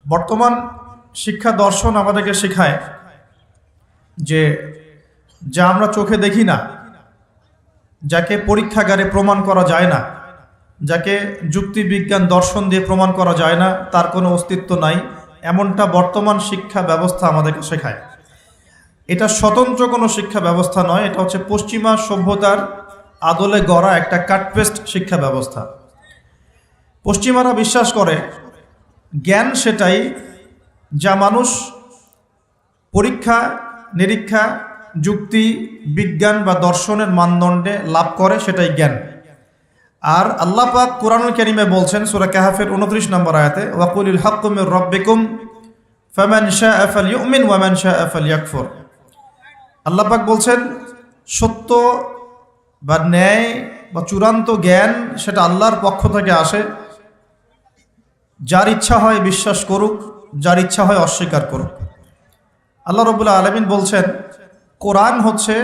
বর্তমান শিক্ষা দর্শন আমাদেরকে শেখায় যে যা আমরা চোখে দেখি না, যাকে পরীক্ষাগারে প্রমাণ করা যায় না, যাকে যুক্তি বিজ্ঞান দর্শন দিয়ে প্রমাণ করা যায় না, তার কোনো অস্তিত্ব নাই, এমনটা বর্তমান শিক্ষা ব্যবস্থা আমাদেরকে শেখায়। এটা স্বতন্ত্র কোনো শিক্ষা ব্যবস্থা নয়, এটা হচ্ছে পশ্চিমা সভ্যতার আদলে গড়া একটা কাটপেস্ট শিক্ষা ব্যবস্থা। পশ্চিমারা বিশ্বাস করে জ্ঞান সেটাই যা মানুষ পরীক্ষা নিরীক্ষা যুক্তি বিজ্ঞান বা দর্শনের মানদণ্ডে লাভ করে, সেটাই জ্ঞান। আর আল্লাহ পাক কুরআনুল কারীমে বলছেন সূরা কাহফের 29 নম্বর আয়াতে, ওয়াকুলিল হাক্কু মির রাব্বিকুম ফামান শাআ ফালইউমিন ওয়া মান শাআ ফালইয়াকফুর। আল্লাহ পাক বলছেন সত্য বা ন্যায় বা চূড়ান্ত জ্ঞান সেটা আল্লাহর পক্ষ থেকে আসে। যার ইচ্ছা হয় বিশ্বাস করুক, যার ইচ্ছা হয় অস্বীকার করুক। আল্লাহ রাব্বুল আলামিন বলছেন কোরআন হচ্ছে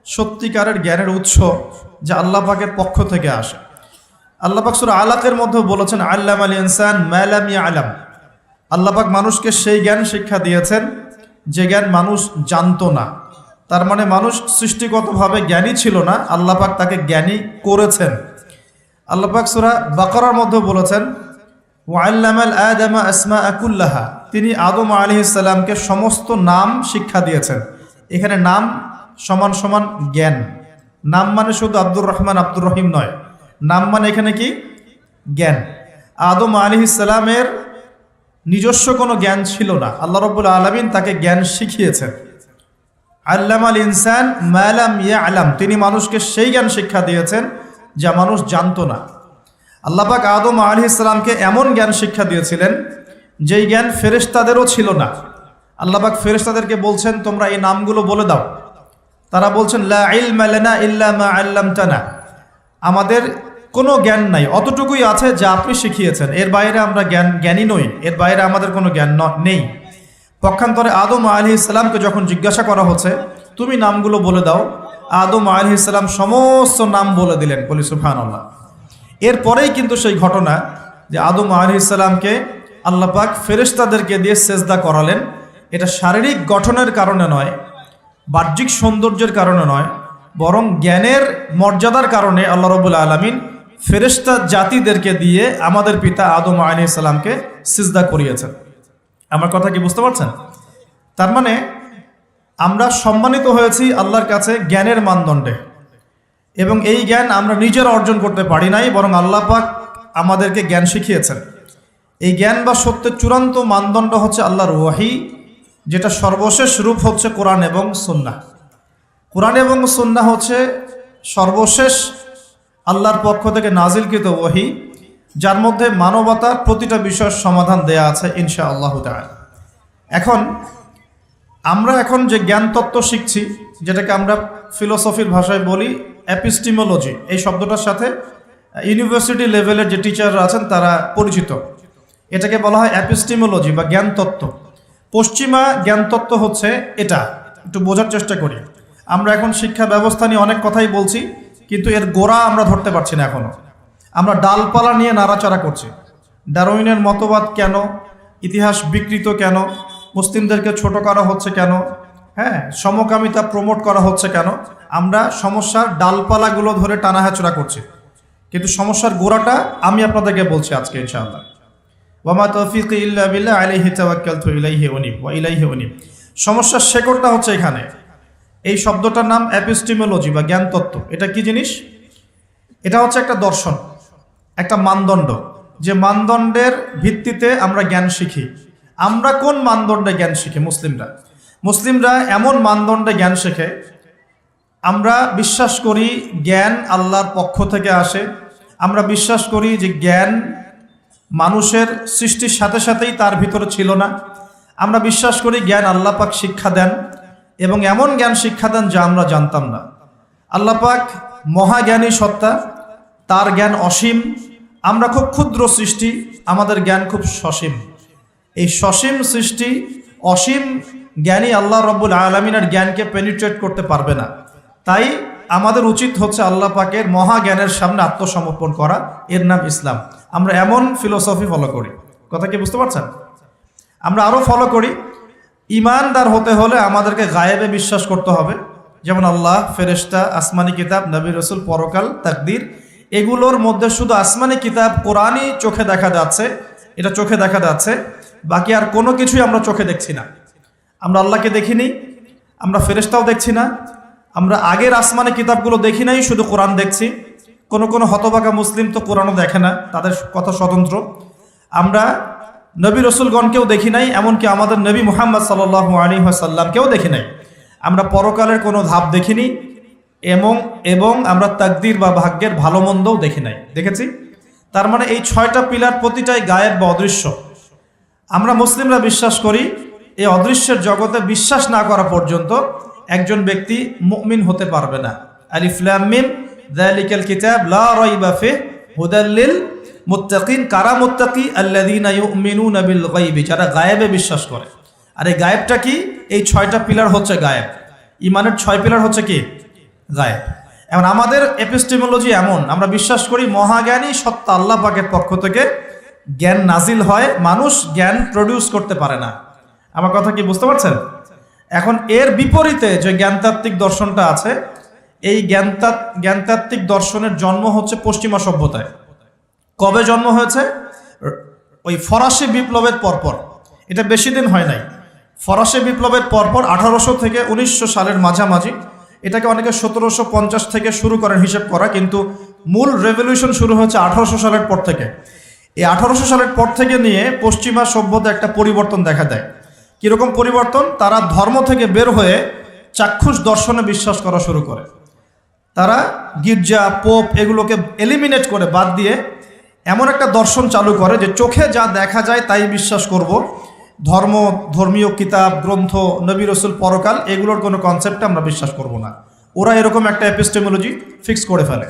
সত্যিকারের জ্ঞানের উৎস, যা আল্লাহ পাকের পক্ষ থেকে আসে। আল্লাহ পাক সূরা আলাকের মধ্যে বলেছেন আল্লামাল ইনসান মা লাম ইয়ালাম। আল্লাহ পাক মানুষকে সেই জ্ঞান শিক্ষা দিয়েছেন যে জ্ঞান মানুষ জানতো না। তার মানে মানুষ সৃষ্টিগতভাবে জ্ঞানী ছিল না, আল্লাহ পাক তাকে জ্ঞানী করেছেন। আল্লাহ পাক সূরা বাকারার মধ্যে বলেছেন ওয়াল্লামাল আদামা আসমাআ কুল্লাহা। তিনি আদম আলাইহিস সালামকে সমস্ত নাম শিক্ষা দিয়েছেন। এখানে নাম সমান সমান জ্ঞান। নাম মানে শুধু আব্দুর রহমান আব্দুর রহিম নয়, নাম মানে এখানে কি জ্ঞান। আদম আলাইহিস সালামের নিজস্ব কোনো জ্ঞান ছিল না, আল্লাহ রাব্বুল আলামিন তাকে জ্ঞান শিখিয়েছেন। আল্লামাল ইনসান মা লাম ইয়ালাম, তিনি মানুষকে সেই জ্ঞান শিক্ষা দিয়েছেন যা মানুষ জানতো না। আল্লাহ পাক আদম আলাইহিস সালামকে এমন জ্ঞান শিক্ষা দিয়েছিলেন যেই জ্ঞান ফেরেশতাদেরও ছিল না। আল্লাহ পাক ফেরেশতাদেরকে বলছেন তোমরা এই নামগুলো বলে দাও। তারা বলছেন লা ইলমা লানা ইল্লা মা আল্লামতানা, আমাদের কোনো জ্ঞান নাই, অতটুকুই আছে যা আপনি শিখিয়েছেন, এর বাইরে আমরা জ্ঞানী নই, এর বাইরে আমাদের কোনো জ্ঞান নেই। পক্ষান্তরে আদম আলাইহিস সালামকে যখন জিজ্ঞাসা করা হচ্ছে তুমি নামগুলো বলে দাও, আদম আলাইহিস সালাম সমস্ত নাম বলে দিলেন, বলি সুবহানাল্লাহ। এরপরেই কিন্তু সেই ঘটনা যে আদম আলাইহিস সালামকে আল্লাহ পাক ফেরেশতাদেরকে দিয়ে সেজদা করালেন। এটা শারীরিক গঠনের কারণে নয়, বাহ্যিক সৌন্দর্যের কারণে নয়, বরং জ্ঞানের মর্যাদার কারণে আল্লাহ রাব্বুল আলামিন ফেরেশতা জাতিদেরকে দিয়ে আমাদের পিতা আদম আলাইহিস সালামকে সিজদা করিয়েছেন। আমার কথা কি বুঝতে পারছেন? তার মানে আমরা সম্মানিত হয়েছি আল্লাহর কাছে জ্ঞানের মানদণ্ডে, এবং এই জ্ঞান আমরা নিজেরা অর্জন করতে পারি নাই, বরং আল্লাহ পাক আমাদেরকে জ্ঞান শিখিয়েছেন। এই জ্ঞান বা সত্যের চূড়ান্ত মানদণ্ড হচ্ছে আল্লাহর ওয়াহি, যেটা সর্বশেষ রূপ হচ্ছে কোরআন এবং সুন্নাহ। কোরআন এবং সুন্নাহ হচ্ছে সর্বশেষ আল্লাহর পক্ষ থেকে নাজিলকৃত ওয়াহি, যার মধ্যে মানবতার প্রতিটা বিষয়ের সমাধান দেয়া আছে ইনশাআল্লাহ তাআলা। আমরা এখন যে জ্ঞান তত্ত্ব শিখছি, যেটাকে আমরা ফিলোসফির ভাষায় বলি এপিস্টিমোলজি, এই শব্দটার সাথে ইউনিভার্সিটি লেভেলের যে টিচাররা আছেন তারা পরিচিত। এটাকে বলা হয় এপিস্টিমোলজি বা জ্ঞান তত্ত্ব। পশ্চিমা জ্ঞান তত্ত্ব হচ্ছে এটা, একটু বোঝার চেষ্টা করি। আমরা এখন শিক্ষা ব্যবস্থা নিয়ে অনেক কথাই বলছি, কিন্তু এর গোড়া আমরা ধরতে পারছি না এখনো। আমরা ডালপালা নিয়ে নাড়াচাড়া করছি। ডারউইনের মতবাদ কেন, ইতিহাস বিকৃত কেন, মুসলিমদেরকে ছোট করা হচ্ছে কেন, সমকামিতা প্রমোট করা হচ্ছে কেন, আমরা সমস্যার ডালপালাগুলো ধরে টানাহেচড়া করছি, কিন্তু সমস্যার গোড়াটা আমি আপনাদেরকে বলছি আজকে ইনশাআল্লাহ। ওয়ামা তৌফিকি ইল্লা বিল্লাহ আলাইহি তাওয়াক্কালতু ইলাইহি উনীব ওয়া ইলাইহি উনীব। সমস্যার শেকড়টা হচ্ছে এখানে। এই শব্দটার নাম এপিস্টিমোলজি বা জ্ঞান তত্ত্ব। এটা কি জিনিস? এটা হচ্ছে একটা দর্শন, একটা মানদণ্ড, যে মানদণ্ডের ভিত্তিতে আমরা জ্ঞান শিখি। আমরা কোন মানদণ্ডে জ্ঞান শিখি? মুসলিমরা এমন মানদণ্ডে জ্ঞান শেখে, আমরা বিশ্বাস করি জ্ঞান আল্লাহর পক্ষ থেকে আসে। আমরা বিশ্বাস করি যে জ্ঞান মানুষের সৃষ্টির সাথে সাথেই তার ভিতরে ছিল না। আমরা বিশ্বাস করি জ্ঞান আল্লাহ পাক শিক্ষা দেন, এবং এমন জ্ঞান শিক্ষা দেন যা আমরা জানতাম না। আল্লাহ পাক মহাজ্ঞানী সত্তা, তার জ্ঞান অসীম। আমরা খুব ক্ষুদ্র সৃষ্টি, আমাদের জ্ঞান খুব সসীম। এই সসীম সৃষ্টি অসীম জ্ঞানী আল্লাহ রাব্বুল আলামিনের জ্ঞানকে পেনিট্রেট করতে পারবে না। তাই আমাদের উচিত হচ্ছে আল্লাহ পাকের মহাজ্ঞানের সামনে আত্মসমর্পণ করা, এর নাম ইসলাম। আমরা এমন ফিলোসফি ফলো করি। কথা কি বুঝতে পারছেন? আমরা আরও ফলো করি, ইমানদার হতে হলে আমাদেরকে গায়েবে বিশ্বাস করতে হবে, যেমন আল্লাহ, ফেরেশতা, আসমানি কিতাব, নবী রসুল, পরকাল, তাকদীর। এগুলোর মধ্যে শুধু আসমানি কিতাব কোরআনই চোখে দেখা যাচ্ছে, এটা চোখে দেখা যাচ্ছে, বাকি আর কোনো কিছুই আমরা চোখে দেখছি না। আমরা আল্লাহকে দেখিনি, আমরা ফেরেশতাও দেখছি না, আমরা আগের আসমানি কিতাবগুলো দেখি নাই, শুধু কোরআন দেখছি। কোনো হতভাগা মুসলিম তো কোরআনও দেখে না, তাদের কথা স্বতন্ত্র। আমরা নবী রসুলগণকেও দেখি নাই, এমনকি আমাদের নবী মুহাম্মদ সাল্লাল্লাহু আলাইহি ওয়াসাল্লামকেও দেখি নাই। আমরা পরকালের কোনো ধাপ দেখিনি, এবং আমরা তাকদীর বা ভাগ্যের ভালো মন্দও দেখি নাই, দেখেছি। তার মানে এই 6টা পিলার প্রতিটাই গায়েব বা অদৃশ্য। আমরা মুসলিমরা বিশ্বাস করি এই অদৃশ্যের জগতে বিশ্বাস না করা পর্যন্ত একজন ব্যক্তি মুমিন হতে পারবে না। আলিফ লাম মিম যালিকাল কিতাব লা রাইবা ফিহি হুদাল লিল মুত্তাকিন। কারা মুত্তাকি? আল্লাযীনা ইউমিনুনা বিল গায়বি, যারা গায়েবে বিশ্বাস করে। আর এই গায়েবটা কি? এই 6টা পিলার হচ্ছে গায়েব। ইমানের 6 পিলার হচ্ছে কি? গায়েব। এখন আমাদের এপিস্টেমোলজি এমন, আমরা বিশ্বাস করি মহাজ্ঞানী সত্তা আল্লাহ পাকের পক্ষ থেকে জ্ঞান নাজিল হয়, মানুষ জ্ঞান প্রডিউস করতে পারে না। আমার কথা কি বুঝতে পারছেন? এখন এর বিপরীতে যে জ্ঞানতাত্ত্বিক দর্শনটা আছে, এই জ্ঞানতাত্ত্বিক দর্শনের জন্ম হচ্ছে পশ্চিমা সভ্যতায়। কবে জন্ম হয়েছে? ওই ফরাসি বিপ্লবের পরপর। এটা বেশি দিন হয় নাই। ফরাসি বিপ্লবের পরপর 1800 থেকে 1900 সালের মাঝামাঝি, এটাকে অনেকে 1750 থেকে শুরু করেন হিসেব করা, কিন্তু মূল রেভলিউশন শুরু হয়েছে 1800 সালের পর থেকে। এই 1800 সালের পর থেকে নিয়ে পশ্চিমা সভ্যতা একটা পরিবর্তন দেখা দেয়। কীরকম পরিবর্তন? তারা ধর্ম থেকে বের হয়ে চাক্ষুষ দর্শনে বিশ্বাস করা শুরু করে। তারা গির্জা, পোপ এগুলোকে এলিমিনেট করে, বাদ দিয়ে এমন একটা দর্শন চালু করে যে চোখে যা দেখা যায় তাই বিশ্বাস করব। ধর্মীয় কিতাব, গ্রন্থ, নবী রসুল, পরকাল এগুলোর কোনো কনসেপ্টে আমরা বিশ্বাস করব না। ওরা এরকম একটা এপিস্টেমোলজি ফিক্স করে ফেলে।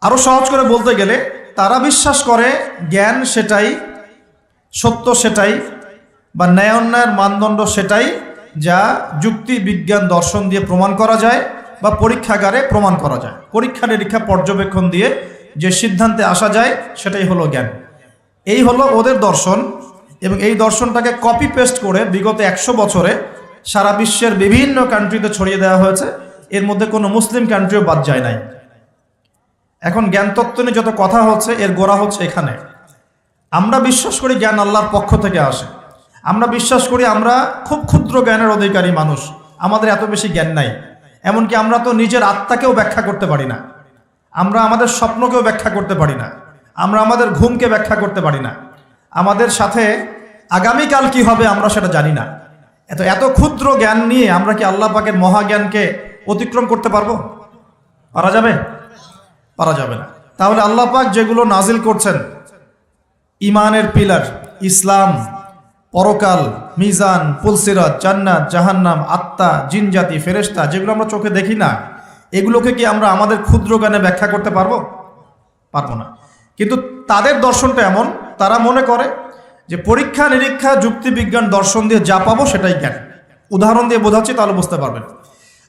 আরও সহজ করে বলতে গেলে তারা বিশ্বাস করে জ্ঞান সেটাই, সত্য সেটাই, বা ন্যায় অন্যায়ের মানদণ্ড সেটাই যা যুক্তি, বিজ্ঞান, দর্শন দিয়ে প্রমাণ করা যায় বা পরীক্ষাগারে প্রমাণ করা যায়। পরীক্ষা নিরীক্ষা পর্যবেক্ষণ দিয়ে যে সিদ্ধান্তে আসা যায় সেটাই হলো জ্ঞান। এই হলো ওদের দর্শন, এবং এই দর্শনটাকে কপি পেস্ট করে বিগত 100 বছরে সারা বিশ্বের বিভিন্ন কান্ট্রিতে ছড়িয়ে দেওয়া হয়েছে। এর মধ্যে কোনো মুসলিম কান্ট্রিও বাদ যায় নাই। এখন জ্ঞানতত্ত্ব নিয়ে যত কথা হচ্ছে, এর গোড়া হচ্ছে এখানে। আমরা বিশ্বাস করি জ্ঞান আল্লাহর পক্ষ থেকে আসে। আমরা বিশ্বাস করি আমরা খুব ক্ষুদ্র জ্ঞানের অধিকারী মানুষ, আমাদের এত বেশি জ্ঞান নাই। এমনকি আমরা তো নিজের আত্মাকেও ব্যাখ্যা করতে পারি না, আমরা আমাদের স্বপ্নকেও ব্যাখ্যা করতে পারি না, আমরা আমাদের ঘুমকে ব্যাখ্যা করতে পারি না, আমাদের সাথে আগামীকাল কি হবে আমরা সেটা জানি না। এত ক্ষুদ্র জ্ঞান নিয়ে আমরা কি আল্লাহ পাকের মহাজ্ঞানকে অতিক্রম করতে পারবো? পারা যাবে? পারা যাবে না। তাহলে আল্লাহ পাক যেগুলো নাজিল করছেন, ইমানের পিলার, ইসলাম, পরকাল, মিজান, পুলসিরাত, জান্নাত, জাহান্নাম, আত্মা, জিনজাতি, ফেরেশতা, যেগুলো আমরা চোখে দেখি না, এগুলোকে কি আমরা আমাদের ক্ষুদ্র জ্ঞানে ব্যাখ্যা করতে পারবো? পারবো না। কিন্তু তাদের দর্শনটা এমন, তারা মনে করে যে পরীক্ষা নিরীক্ষা, যুক্তি, বিজ্ঞান, দর্শন দিয়ে যা পাবো সেটাই জ্ঞান। উদাহরণ দিয়ে বোঝাচ্ছি, তাহলে বুঝতে পারবেন।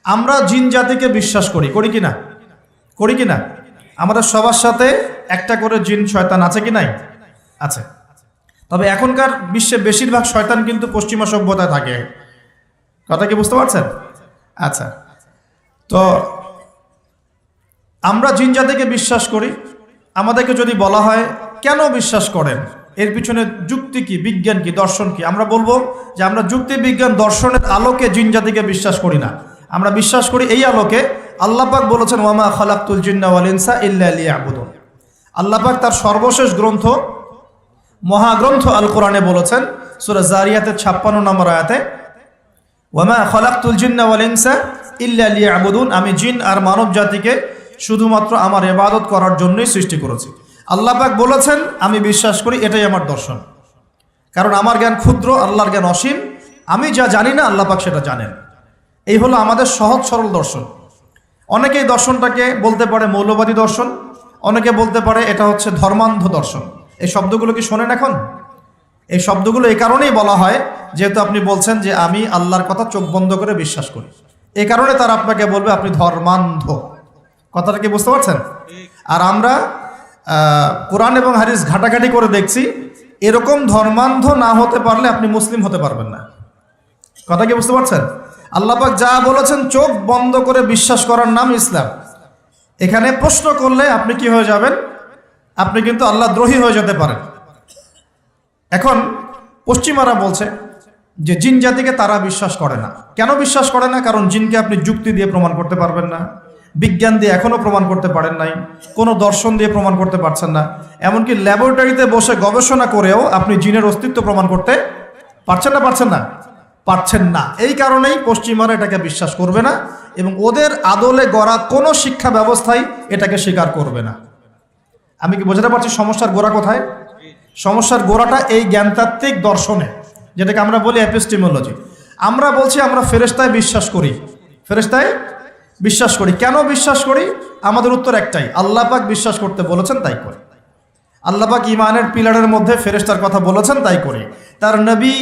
আমরা জিন জাতিকে বিশ্বাস করি কি না? করি কি না? আমাদের সবার সাথে একটা করে জিন শয়তান আছে কি নাই? আছে। তবে এখনকার বিশ্বে বেশিরভাগ শয়তান কিন্তু পশ্চিমা সভ্যতায় থাকে। কথা কি বুঝতে পারছেন? আচ্ছা, তো আমরা জিন জাতিকে বিশ্বাস করি। আমাদেরকে যদি বলা হয় কেন বিশ্বাস করেন, এর পিছনে যুক্তি কি, বিজ্ঞান কি, দর্শন কি, আমরা বলবো যে আমরা যুক্তি, বিজ্ঞান, দর্শনের আলোকে জিন জাতিকে বিশ্বাস করি না। আমরা বিশ্বাস করি এই আলোকে। আল্লাহ পাক বলেছেন ওয়ামা খালাকতুল জিন্না ওয়াল ইনসা ইল্লা লিয়াবুদুন। আল্লাহ পাক তার সর্বশেষ গ্রন্থ, মহাগ্রন্থ আল কোরআনে বলেছেন সূরা জারিয়াতের 56 নম্বর আয়াতে, ওয়ামা খালাকতুল জিন্না ওয়াল ইনসা ইল্লা লিয়াবুদুন, আমি জিন আর মানব জাতিকে শুধুমাত্র আমার ইবাদত করার জন্যই সৃষ্টি করেছি। আল্লাহ পাক বলেছেন, আমি বিশ্বাস করি, এটাই আমার দর্শন। কারণ আমার জ্ঞান ক্ষুদ্র, আল্লাহর জ্ঞান অসীম। আমি যা জানি না আল্লাহ পাক সেটা জানেন। এই হলো আমাদের সহজ সরল দর্শন। অনেকেই দর্শনটাকে বলতে পারে মৌলবাদী দর্শন, অনেকে বলতে পারে এটা হচ্ছে ধর্মান্ধ দর্শন। এই শব্দগুলো কি শোনেন এখন? এই শব্দগুলো এই কারণেই বলা হয় যেহেতু আপনি বলছেন যে আমি আল্লাহর কথা চোখ বন্ধ করে বিশ্বাস করি, এই কারণে তারা আপনাকে বলবে আপনি ধর্মান্ধ। কথাটা কি বুঝতে পারছেন? আর আমরা কোরআন এবং হাদিস ঘাটাঘাটি করে দেখছি, এরকম ধর্মান্ধ না হতে পারলে আপনি মুসলিম হতে পারবেন না। কথা কি বুঝতে পারছেন? আল্লাহ পাক যা বলেছেন চোখ বন্ধ করে বিশ্বাস করার নাম ইসলাম। এখানে প্রশ্ন করলে আপনি কি হয়ে যাবেন? আপনি কিন্তু আল্লাহ দ্রোহী হয়ে যেতে পারেন। এখন পশ্চিমারা বলছে যে জিন জাতিকে তারা বিশ্বাস করে না। কেন বিশ্বাস করে না? কারণ জিনকে আপনি যুক্তি দিয়ে প্রমাণ করতে পারবেন না, বিজ্ঞান দিয়ে এখনো প্রমাণ করতে পারেন নাই, কোনো দর্শন দিয়ে প্রমাণ করতে পারছেন না, এমনকি ল্যাবরেটরিতে বসে গবেষণা করেও আপনি জিনের অস্তিত্ব প্রমাণ করতে পারছেন না। পারছেন না। এই কারণেই পশ্চিমারা এটাকে বিশ্বাস করবে না এবং ওদের আদলে গড়া কোনো শিক্ষা ব্যবস্থাই এটাকে স্বীকার করবে না। আমি কি বোঝাতে পারছি সমস্যার গোড়া কোথায়? সমস্যার গোড়াটা এই জ্ঞানতাত্ত্বিক দর্শনে, যেটাকে আমরা বলি এপিস্টিমোলজি। আমরা বলছি আমরা ফেরেশতায় বিশ্বাস করি। ফেরেশতায় বিশ্বাস করি। কেন বিশ্বাস করি? আমাদের উত্তর একটাই, আল্লাহ পাক বিশ্বাস করতে বলেছেন তাই করি। আল্লাহ পাক ঈমানের পিলারের মধ্যে ফেরেশতার কথা বলেছেন তাই করি। তার নবী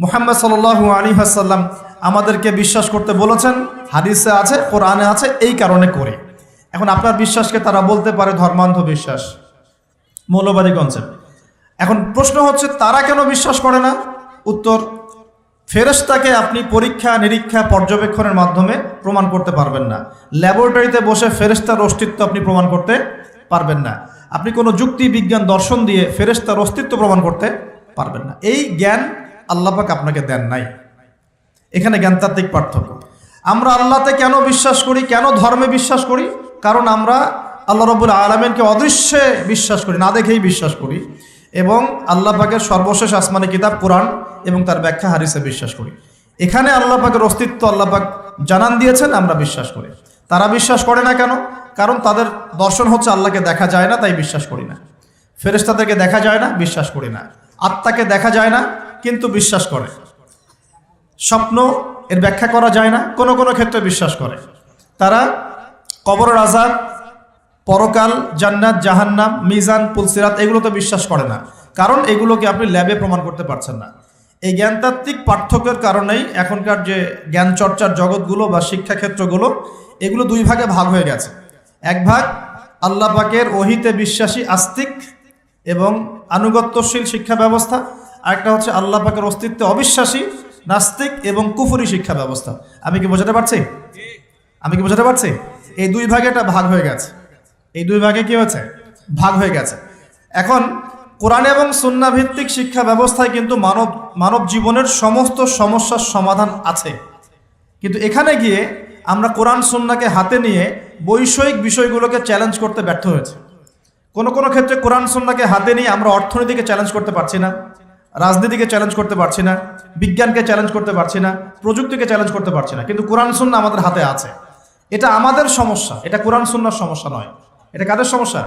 মুহাম্মদ সাল্লাল্লাহু আলাইহি ওয়াসাল্লাম আমাদেরকে বিশ্বাস করতে বলেছেন, হাদিসে আছে, কোরআনে আছে, এই কারণে করি। এখন আপনার বিশ্বাসকে তারা বলতে পারে ধর্মান্ধ বিশ্বাস, মৌলবাদী কনসেপ্ট। এখন প্রশ্ন হচ্ছে তারা কেন বিশ্বাস করে না? উত্তর, ফেরেশতাকে আপনি পরীক্ষা নিরীক্ষা পর্যবেক্ষণের মাধ্যমে প্রমাণ করতে পারবেন না। ল্যাবরেটরিতে বসে ফেরেশতার অস্তিত্ব আপনি প্রমাণ করতে পারবেন না। আপনি কোনো যুক্তি বিজ্ঞান দর্শন দিয়ে ফেরেশতার অস্তিত্ব প্রমাণ করতে পারবেন না। এই জ্ঞান আল্লাহ পাক আপনাকে দেন নাই। এখানে জ্ঞানতাত্ত্বিক পার্থক্য। আমরা আল্লাহতে কেন বিশ্বাস করি, কেন ধর্মে বিশ্বাস করি? কারণ আমরা আল্লাহ রাব্বুল আলামিনকে অদৃশ্যে বিশ্বাস করি, না দেখেই বিশ্বাস করি, এবং আল্লাহ পাকের সর্বশেষ আসমানি কিতাব কোরআন এবং তার ব্যাখ্যা হাদিসে বিশ্বাস করি। এখানে আল্লাহ পাকের অস্তিত্ব আল্লাহ পাক জানান দিয়েছেন, আমরা বিশ্বাস করি। তারা বিশ্বাস করে না কেন? কারণ তাদের দর্শন হচ্ছে আল্লাহকে দেখা যায় না, তাই বিশ্বাস করি না। ফেরেশতাদেরকে দেখা যায় না, বিশ্বাস করি না। আত্মাকে দেখা যায় না কিন্তু বিশ্বাস করে। স্বপ্ন এর ব্যাখ্যা করা যায় না, কোনো কোনো ক্ষেত্রে বিশ্বাস করে। তারা কবরের আযাব, পরকাল, জান্নাত, জাহান্নাম, মিজান, পুলসিরাত এগুলো তো বিশ্বাস করে না, কারণ এগুলোকে আপনি ল্যাবে প্রমাণ করতে পারছেন না। এই জ্ঞানতাত্ত্বিক পার্থক্যের কারণেই এখনকার যে জ্ঞান চর্চার জগৎগুলো বা শিক্ষাক্ষেত্রগুলো, এগুলো দুই ভাগে ভাগ হয়ে গেছে। এক ভাগ আল্লাহ পাকের ওহিতে বিশ্বাসী আস্তিক এবং আনুগত্যশীল শিক্ষা ব্যবস্থা, আরেকটা হচ্ছে আল্লাহ পাকের অস্তিত্বে অবিশ্বাসী নাস্তিক এবং কুফরি শিক্ষা ব্যবস্থা। আমি কি বোঝাতে পারছি? এই দুই ভাগে এটা ভাগ হয়ে গেছে। এই দুই ভাগে কি হয়েছে? ভাগ হয়ে গেছে। এখন কোরআন এবং সুন্নাহ ভিত্তিক শিক্ষা ব্যবস্থায় কিন্তু মানব জীবনের সমস্ত সমস্যার সমাধান আছে। কিন্তু এখানে গিয়ে আমরা কোরআন সুন্নাহকে হাতে নিয়ে বৈষয়িক বিষয়গুলোকে চ্যালেঞ্জ করতে ব্যর্থ হয়েছে। কোনো কোনো ক্ষেত্রে কোরআন সুন্নাহকে হাতে নিয়ে আমরা অর্থনীতিকে চ্যালেঞ্জ করতে পারছি না, রাজনীতিকে চ্যালেঞ্জ করতে পারছি না, বিজ্ঞানকে চ্যালেঞ্জ করতে পারছি না, প্রযুক্তিকে চ্যালেঞ্জ করতে পারছি না। কিন্তু কোরআন সুন্নাহ আমাদের হাতে আছে। এটা আমাদের সমস্যা, এটা কোরআন সুন্নাহর সমস্যা নয়। এটা কাদের সমস্যা?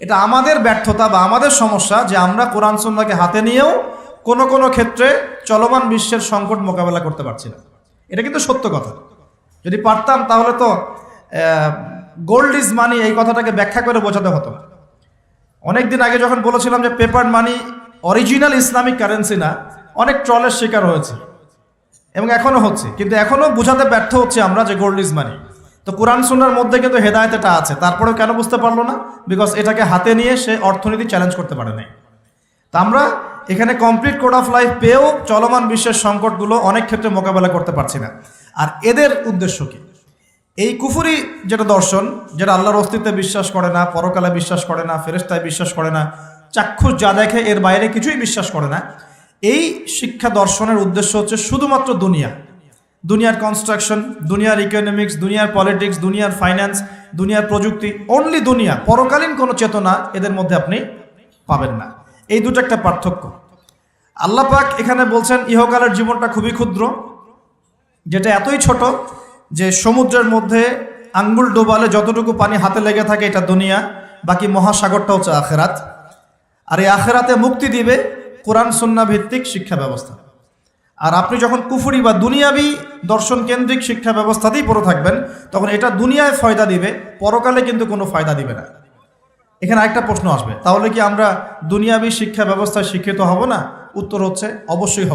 এটা আমাদের ব্যর্থতা বা আমাদের সমস্যা যে আমরা কোরআন সুন্নাহকে হাতে নিয়েও কোনো কোনো ক্ষেত্রে চলমান বিশ্বের সংকট মোকাবেলা করতে পারছি না। এটা কিন্তু সত্য কথা। যদি পারতাম তাহলে তো গোল্ড ইজ মানি এই কথাটাকে ব্যাখ্যা করে বোঝাতে হতো না। অনেকদিন আগে যখন বলেছিলাম যে পেপার মানি অরিজিনাল ইসলামিক কারেন্সি না, অনেক ট্রলের শিকার হয়েছে এবং এখনো হচ্ছে, কিন্তু এখনো বোঝাতে ব্যর্থ হচ্ছে আমরা যে গোল্ড ইজ মানি। তো কোরআন সুন্নাহর মধ্যে কিন্তু হেদায়েত এটা আছে, তারপরেও কেন বুঝতে পারলো না? বিকজ এটাকে হাতে নিয়ে সে অর্থনীতি চ্যালেঞ্জ করতে পারে নাই। তা আমরা এখানে কমপ্লিট কোড অফ লাইফ পেয়েও চলমান বিশ্বের সংকটগুলো অনেক ক্ষেত্রে মোকাবেলা করতে পারছি না। আর এদের উদ্দেশ্য কি? এই কুফরি যেটা দর্শন, যেটা আল্লাহর অস্তিত্বে বিশ্বাস করে না, পরকালে বিশ্বাস করে না, ফেরেশতায় বিশ্বাস করে না, চাক্ষুষ যা দেখে এর বাইরে কিছুই বিশ্বাস করে না, এই শিক্ষা দর্শনের উদ্দেশ্য হচ্ছে শুধুমাত্র দুনিয়ার কনস্ট্রাকশন, দুনিয়ার ইকোনমিক্স, দুনিয়ার পলিটিক্স, দুনিয়ার ফাইন্যান্স, দুনিয়ার প্রযুক্তি, অনলি দুনিয়া। পরকালীন কোনো চেতনা এদের মধ্যে আপনি পাবেন না। এই দুটো একটা পার্থক্য। আল্লাহ পাক এখানে বলছেন ইহকালের জীবনটা খুবই ক্ষুদ্র, যেটা এতই ছোট যে সমুদ্রের মধ্যে আঙ্গুল ডোবালে যতটুকু পানি হাতে লেগে থাকে এটা দুনিয়া, বাকি মহাসাগরটা হচ্ছে আখেরাত। আর এই আখেরাতে মুক্তি দিবে কোরআন সুন্নাহ ভিত্তিক শিক্ষা ব্যবস্থা। আর আপনি যখন কুফরি বা দুনিয়াবি দর্শন কেন্দ্রিক শিক্ষা ব্যবস্থাতেই পড়ে থাকবেন, তখন এটা দুনিয়ায় ফয়দা দিবে, পরকালে কিন্তু কোনো ফয়দা দিবে না। এখানে আরেকটা প্রশ্ন আসবে, তাহলে কি আমরা দুনিয়াবি শিক্ষা ব্যবস্থায় শিক্ষিত হব না? উত্তর হচ্ছে অবশ্যই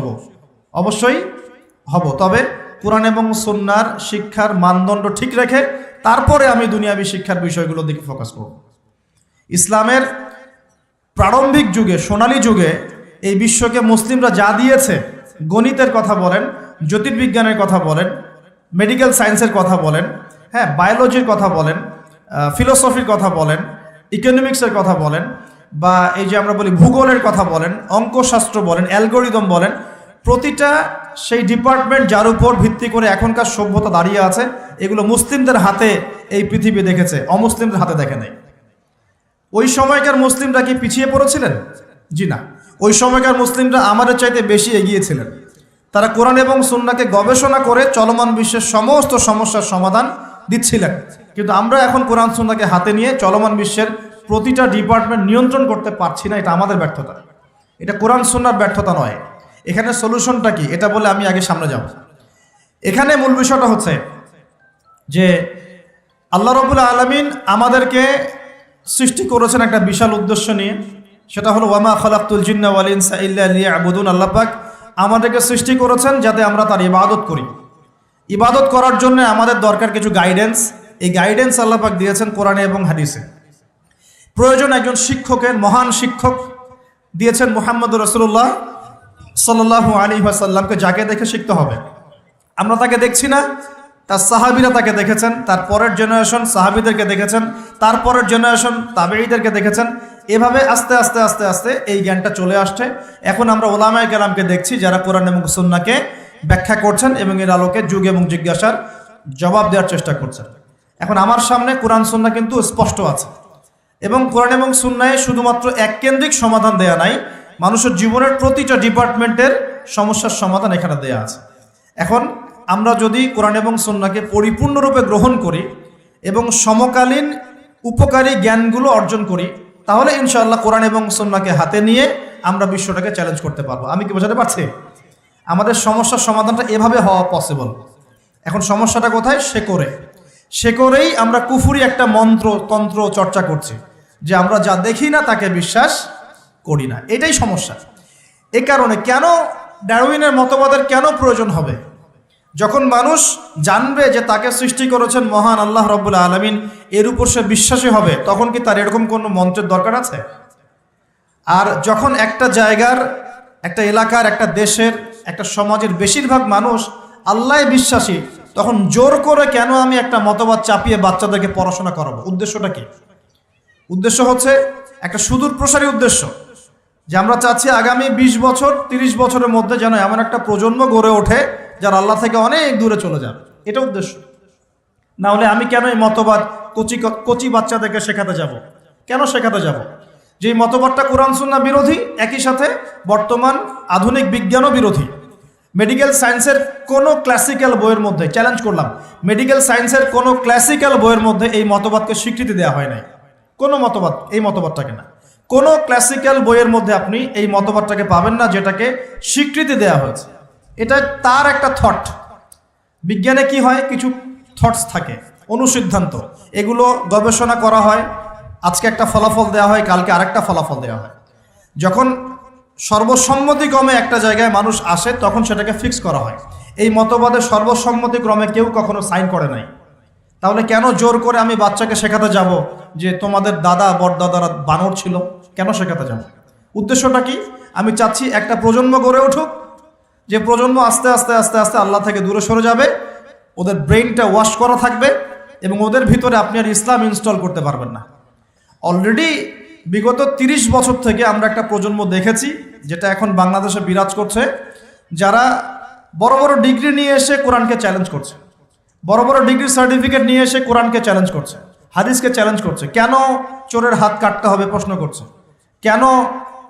হব। তবে কোরআন এবং সুন্নাহর শিক্ষার মানদণ্ড ঠিক রেখে তারপরে আমি দুনিয়াবি শিক্ষার বিষয়গুলোর দিকে ফোকাস করব। ইসলামের প্রারম্ভিক যুগে, সোনালী যুগে এই বিশ্বকে মুসলিমরা যা দিয়েছে, গণিতের কথা বলেন, জ্যোতির্বিজ্ঞানের কথা বলেন, মেডিকেল সায়েন্সের কথা বলেন, হ্যাঁ, বায়োলজির কথা বলেন, ফিলোসফির কথা বলেন, ইকোনমিক্সের কথা বলেন, বা এই যে আমরা বলি ভূগোলের কথা বলেন, অঙ্কশাস্ত্র বলেন, অ্যালগোরিদম বলেন, প্রতিটা সেই ডিপার্টমেন্ট যার উপর ভিত্তি করে এখনকার সভ্যতা দাঁড়িয়ে আছে, এগুলো মুসলিমদের হাতে এই পৃথিবী দেখেছে, অমুসলিমদের হাতে দেখে নেই। ওই সময়কার মুসলিমরা কি পিছিয়ে পড়েছিলেন? জি না, ওই সময়কার মুসলিমরা আমাদের চাইতে বেশি এগিয়েছিলেন। তারা কোরআন এবং সুন্নাহকে গবেষণা করে চলমান বিশ্বের সমস্ত সমস্যার সমাধান দিচ্ছিলেন। কিন্তু আমরা এখন কোরআন সুন্নাহকে হাতে নিয়ে চলমান বিশ্বের প্রতিটা ডিপার্টমেন্ট নিয়ন্ত্রণ করতে পারছি না। এটা আমাদের ব্যর্থতা, এটা কোরআন সুন্নাহর ব্যর্থতা নয়। এখানে সলিউশনটা কি, এটা বলে আমি আগে সামনে যাব। এখানে মূল বিষয়টা হচ্ছে যে আল্লাহ রাব্বুল আলামিন আমাদেরকে সৃষ্টি করেছেন একটা বিশাল উদ্দেশ্য নিয়ে, সেটা হলো ওয়ামা খালাকতুল জিন্না ওয়াল ইনসা ইল্লা লিয়াবুদুন। আল্লাহ পাক আমাদেরকে সৃষ্টি করেছেন যাতে আমরা তার ইবাদত করি। ইবাদত করার জন্য আমাদের দরকার কিছু গাইডেন্স। এই গাইডেন্স আল্লাহ পাক দিয়েছেন কোরআনে এবং হাদিসে। প্রয়োজন একজন শিক্ষকের, মহান শিক্ষক দিয়েছেন মুহাম্মদুর রাসূলুল্লাহ সাল্লাল্লাহু আলাইহি ওয়াসাল্লামকে, যাকে দেখে শিখতে হবে। আমরা তাকে দেখছি না, তার সাহাবীরা তাকে দেখেছেন, তার পরের জেনারেশন সাহাবীদেরকে দেখেছেন, তারপরের জেনারেশন তাবেঈদেরকে দেখেছেন। এভাবে আস্তে আস্তে আস্তে আস্তে এই জ্ঞানটা চলে আসছে। এখন আমরা উলামায়ে কেরামকে দেখছি যারা কোরআন এবং সুন্নাহকে ব্যাখ্যা করছেন এবং এর আলোকে যুগ এবং জিজ্ঞাসার জবাব দেওয়ার চেষ্টা করছেন। এখন আমার সামনে কোরআন সুন্নাহ কিন্তু স্পষ্ট আছে, এবং কোরআন এবং সুন্নাহে শুধুমাত্র এককেন্দ্রিক সমাধান দেয়া নাই, মানুষের জীবনের প্রতিটা ডিপার্টমেন্টের সমস্যার সমাধান এখানে দেয়া আছে। এখন আমরা যদি কোরআন এবং সুন্নাহকে পরিপূর্ণরূপে গ্রহণ করি এবং সমকালীন উপকারী জ্ঞানগুলো অর্জন করি, তাহলে ইনশাআল্লাহ কোরআন এবং সুন্নাহকে হাতে নিয়ে আমরা বিশ্বটাকে চ্যালেঞ্জ করতে পারবো। আমি কি বোঝাতে পারছি? আমাদের সমস্যার সমাধানটা এভাবে হওয়া পসিবল। এখন সমস্যাটা কোথায়? শেকড়েই আমরা কুফুরি একটা মন্ত্র তন্ত্র চর্চা করছি, যে আমরা যা দেখি না তাকে বিশ্বাস করি না। এটাই সমস্যা। এ কারণে কেন ডারউইনের মতবাদের কেন প্রয়োজন হবে? যখন মানুষ জানবে যে তাকে সৃষ্টি করেছেন মহান আল্লাহ রাব্বুল আলামিন, এর উপর সে বিশ্বাসী হবে, তখন কি তার এরকম কোনো মন্ত্রের দরকার আছে? আর যখন একটা জায়গার, একটা এলাকার, একটা দেশের, একটা সমাজের বেশিরভাগ মানুষ আল্লাহ বিশ্বাসী, তখন জোর করে কেন আমি একটা মতবাদ চাপিয়ে বাচ্চাদেরকে পড়াশোনা করাবো? উদ্দেশ্যটা কি? উদ্দেশ্য হচ্ছে একটা সুদূর প্রসারী উদ্দেশ্য, যে আমরা চাচ্ছি আগামী 20 বছর 30 বছরের মধ্যে যেন এমন একটা প্রজন্ম গড়ে ওঠে যারা আল্লাহ থেকে অনেক দূরে চলে যাবে। এটা উদ্দেশ্য। না হলে আমি কেন এই মতবাদ কচি বাচ্চাদেরকে শেখাতে যাব? কেন শেখাতে যাব? যে মতবাদটা কোরআন সুন্নাহ বিরোধী, একই সাথে বর্তমান আধুনিক বিজ্ঞানও বিরোধী। মেডিকেল সায়েন্সের কোনো ক্লাসিক্যাল বইয়ের মধ্যে, চ্যালেঞ্জ করলাম, মেডিকেল সায়েন্সের কোনো ক্লাসিক্যাল বইয়ের মধ্যে এই মতবাদকে স্বীকৃতি দেওয়া হয় নাই। কোনো মতবাদ, এই মতবাদটাকে না, কোনো ক্লাসিক্যাল বইয়ের মধ্যে আপনি এই মতবাদটাকে পাবেন না যেটাকে স্বীকৃতি দেওয়া হয়েছে। এটা তার একটা থট। বিজ্ঞানে কি হয়, কিছু থটস থাকে, অনুসিদ্ধান্ত, এগুলো গবেষণা করা হয়, আজকে একটা ফলাফল দেওয়া হয়, কালকে আরেকটা ফলাফল দেওয়া হয়। যখন সর্বসম্মতিক্রমে একটা জায়গায় মানুষ আসে, তখন সেটাকে ফিক্স করা হয়। এই মতবাদের সর্বসম্মতিক্রমে কেউ কখনো সাইন করে নাই। তাহলে কেন জোর করে আমি বাচ্চাকে শেখাতে যাব যে তোমাদের দাদা বড়দাদারা বানর ছিল? কেন শেখাতে যাব? উদ্দেশ্যটা কি? আমি চাচ্ছি একটা প্রজন্ম গড়ে উঠুক, যে প্রজন্ম আস্তে আস্তে আস্তে আস্তে আল্লাহ থেকে দূরে সরে যাবে, ওদের ব্রেইনটা ওয়াশ করা থাকবে, এবং ওদের ভিতরে আপনি আর ইসলাম ইনস্টল করতে পারবেন না। অলরেডি বিগত 30 বছর থেকে আমরা একটা প্রজন্ম দেখেছি, যেটা এখন বাংলাদেশে বিরাজ করছে, যারা বড় বড় ডিগ্রি নিয়ে এসে কোরআনকে চ্যালেঞ্জ করছে, বড় বড় ডিগ্রি সার্টিফিকেট নিয়ে এসে কোরআনকে চ্যালেঞ্জ করছে, হাদিসকে চ্যালেঞ্জ করছে। কেন চোরের হাত কাটতে হবে প্রশ্ন করছে, কেন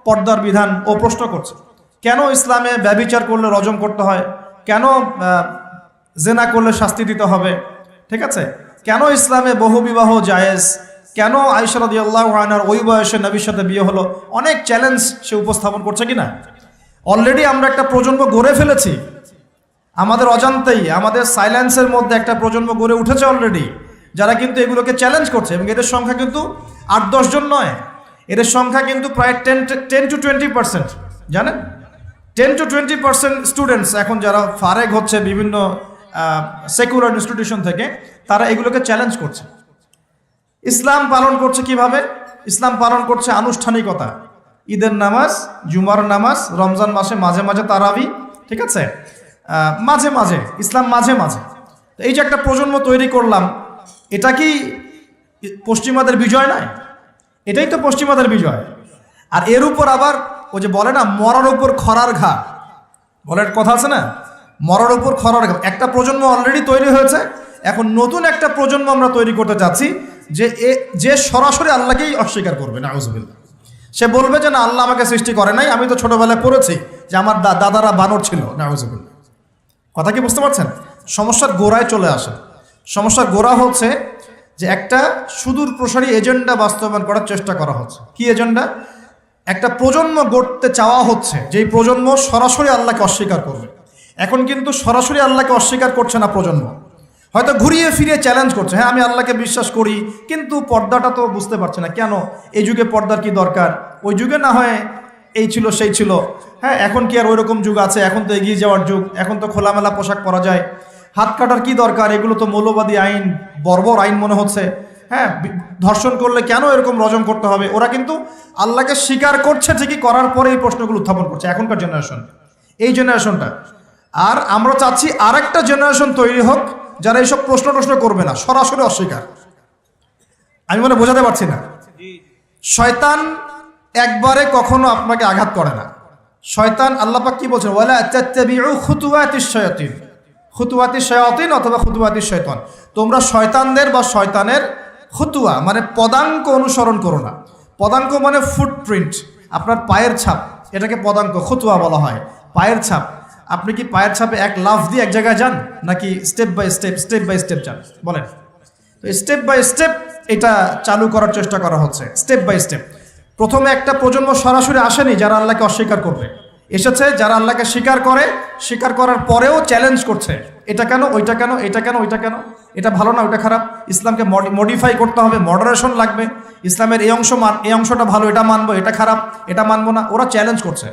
পর্দার বিধান ও প্রশ্ন করছে, কেন ইসলামে ব্যভিচার করলে রজম করতে হয়, কেন জেনা করলে শাস্তি দিতে হবে, ঠিক আছে, কেন ইসলামে বহুবিবাহ জায়েজ, কেন আয়েশা রাদিয়াল্লাহু আনহার ওই বয়সে নবীর সাথে বিয়ে হলো। অনেক চ্যালেঞ্জ সে উপস্থাপন করছে কিনা। অলরেডি আমরা একটা প্রজন্ম গড়ে ফেলেছি, আমাদের অজান্তেই, আমাদের সাইলেন্সের মধ্যে একটা প্রজন্ম গড়ে উঠেছে অলরেডি, যারা কিন্তু এগুলোকে চ্যালেঞ্জ করছে। এবং এদের সংখ্যা কিন্তু 8-10 জন নয়, এদের সংখ্যা কিন্তু প্রায় 10 to 20%। জানেন, 10 to 20% স্টুডেন্টস এখন যারা ফারেগ হচ্ছে বিভিন্ন সেকুলার ইনস্টিটিউশন থেকে, তারা এগুলোকে চ্যালেঞ্জ করছে। ইসলাম পালন করছে কিভাবে? ইসলাম পালন করছে আনুষ্ঠানিকতা, ঈদের নামাজ, জুমার নামাজ, রমজান মাসে মাঝে মাঝে তারাবি, ঠিক আছে, মাঝে মাঝে ইসলাম মাঝে মাঝে। তো এই যে একটা প্রজন্ম তৈরি করলাম, এটা কি পশ্চিমাদের বিজয় নয়? এটাই তো পশ্চিমাদের বিজয়। আর এর উপর আবার ওই যে বলে না, মরার উপর খরার ঘা, বলার কথা আছে না, মরার উপর খরার ঘা। একটা প্রজন্ম অলরেডি তৈরি হয়েছে, এখন নতুন একটা প্রজন্ম আমরা তৈরি করতে যাচ্ছি যে সরাসরি আল্লাহকেই অস্বীকার করবে, নাউজুবিল্লাহ। সে বলবে যে না, আল্লাহ আমাকে সৃষ্টি করে নাই, আমি তো ছোটবেলায় পড়েছি যে আমার দাদারা বানর ছিল, নাউজুবিল্লাহ। কথা কি বুঝতে পারছেন? সমস্যার গোড়ায় চলে আসে। সমস্যার গোড়া হচ্ছে যে একটা সুদূর প্রসারী এজেন্ডা বাস্তবায়ন করার চেষ্টা করা হচ্ছে। কি এজেন্ডা? একটা প্রজন্ম গড়তে চাওয়া হচ্ছে, যেই প্রজন্ম সরাসরি আল্লাহকে অস্বীকার করবে। এখন কিন্তু সরাসরি আল্লাহকে অস্বীকার করছে না প্রজন্ম, হয়তো ঘুরিয়ে ফিরিয়ে চ্যালেঞ্জ করছে। হ্যাঁ, আমি আল্লাহকে বিশ্বাস করি, কিন্তু পর্দাটা তো বুঝতে পারছে না। কেন? এই যুগে পর্দার কি দরকার? ওই যুগে না হয় এই ছিল সেই ছিল, হ্যাঁ, এখন কি আর ওই রকম যুগ আছে? এখন তো এগিয়ে যাওয়ার যুগ, এখন তো খোলামেলা পোশাক পরা যায়, হাত কাটার কি দরকার? এগুলো তো মৌলবাদী আইন, বর্বর আইন মনে হচ্ছে। হ্যাঁ, ধর্ষণ করলে কেন এরকম রজম করতে হবে? ওরা কিন্তু আল্লাহকে স্বীকার করছে ঠিকই, করার পরে এই প্রশ্নগুলো উত্থাপন করছে এখনকার জেনারেশন, এই জেনারেশনটা। আর আমরা চাচ্ছি আরেকটা জেনারেশন তৈরি হোক যারা এইসব প্রশ্ন করবে না, সরাসরি অস্বীকার। আমি মনে বোঝাতে পারছি না। শয়তান একবারে কখনো আপনাকে আঘাত করে না। শয়তান, আল্লাহ পাক কি বলছেন? ওয়ালা তাত্তাবিউ খুতুওয়াতিশ শায়াতিন, খুতুওয়াতিশ শায়াতিন অথবা খুতুওয়াতিশ শয়তান। তোমরা শয়তানদের বা শয়তানের খুতুয়া মানে পদাঙ্ক অনুসরণ করো না। পদাঙ্ক মানে ফুটপ্রিন্ট, আপনার পায়ের ছাপ, এটাকে পদাঙ্ক, খুতুয়া বলা হয়। পায়ের ছাপ। আপনি কি পায়ের ছাপে এক লাফ দিয়ে এক জায়গায় যান, নাকি স্টেপ বাই স্টেপ যান? বলেন। তো স্টেপ বাই স্টেপ এটা চালু করার চেষ্টা করা হচ্ছে, স্টেপ বাই স্টেপ। প্রথমে একটা প্রজন্ম সরাসরি আসেনি যারা আল্লাহকে অস্বীকার করবে, এসেছে যারা আল্লাহকে স্বীকার করে, স্বীকার করার পরেও চ্যালেঞ্জ করছে, এটা কেন, ওইটা কেন, এটা কেন, ওইটা কেন, এটা ভালো না, ওইটা খারাপ, ইসলামকে মডিফাই করতে হবে, মডারেশন লাগবে, ইসলামের এই অংশটা ভালো, এটা মানবো, এটা খারাপ, এটা মানবো না। ওরা চ্যালেঞ্জ করছে।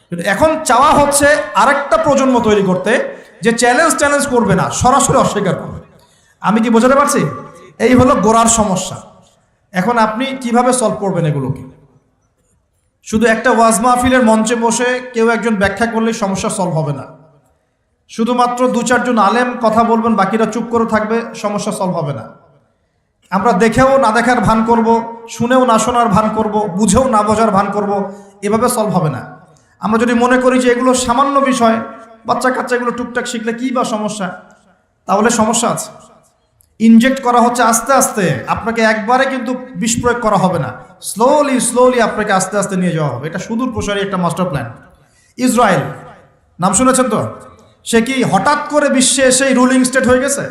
কিন্তু এখন চাওয়া হচ্ছে আরেকটা প্রজন্ম তৈরি করতে যে চ্যালেঞ্জ করবে না, সরাসরি অস্বীকার করবে। আমি কি বোঝাতে পারছি? এই হলো গোড়ার সমস্যা। এখন আপনি কিভাবে সলভ করবেন এগুলোকে? শুধু একটা ওয়াজ মাহফিলের মঞ্চে বসে কেউ একজন ব্যাখ্যা করলে সমস্যা সলভ হবে না। শুধুমাত্র 2-4 জন আলেম কথা বলবেন, বাকিরা চুপ করে থাকবে, সমস্যা সলভ হবে না। আমরা দেখেও না দেখার ভান করব, শুনেও না শোনার ভান করব, বুঝেও না বোঝার ভান করব, এভাবে সলভ হবে না। আমরা যদি মনে করি যে এগুলো সামান্য বিষয়, বাচ্চা কাচ্চা এগুলো টুকটাক শিখলে কী বা সমস্যা, তাহলে সমস্যা আছে। ইনজেক্ট করা হচ্ছে আস্তে আস্তে, আপনাকে একবারে কিন্তু বিষ প্রয়োগ করা হবে না, স্লোলি আপনাকে আস্তে আস্তে নিয়ে যাওয়া হবে। এটা সুদূর প্রসারী একটা মাস্টার প্ল্যান। ইসরায়েল নাম শুনেছেন তো? সে কি হঠাৎ করে বিশ্বে এসেই রুলিং স্টেট হয়ে গেছে?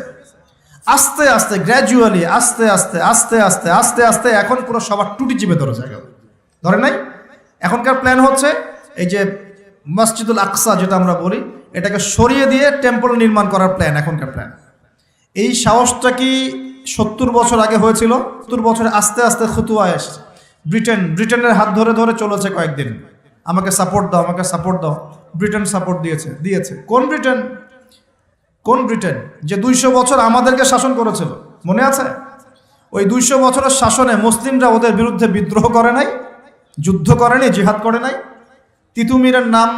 আস্তে আস্তে, গ্র্যাজুয়ালি, আস্তে এখন পুরো সবার টুটি চিপে ধরে জায়গা ধরে নাই। এখনকার প্ল্যান হচ্ছে এই যে মসজিদুল আকসা যেটা আমরা বলি, এটাকে সরিয়ে দিয়ে টেম্পল নির্মাণ করার প্ল্যান এখনকার প্ল্যান। এই সাহসটা কি 70 বছর আগে হয়েছিল? 70 বছরে আস্তে আস্তে খুতুয়া এসছে। ব্রিটেনের হাত ধরে চলেছে কয়েকদিন, আমাকে সাপোর্ট দাও। ব্রিটেন সাপোর্ট দিয়েছে। কোন ব্রিটেন যে 200 বছর আমাদেরকে শাসন করেছিল, মনে আছে? ওই 200 বছরের শাসনে মুসলিমরা ওদের বিরুদ্ধে বিদ্রোহ করে নাই, যুদ্ধ করেনি, জিহাদ করে নাই। তিতুমিরের নাম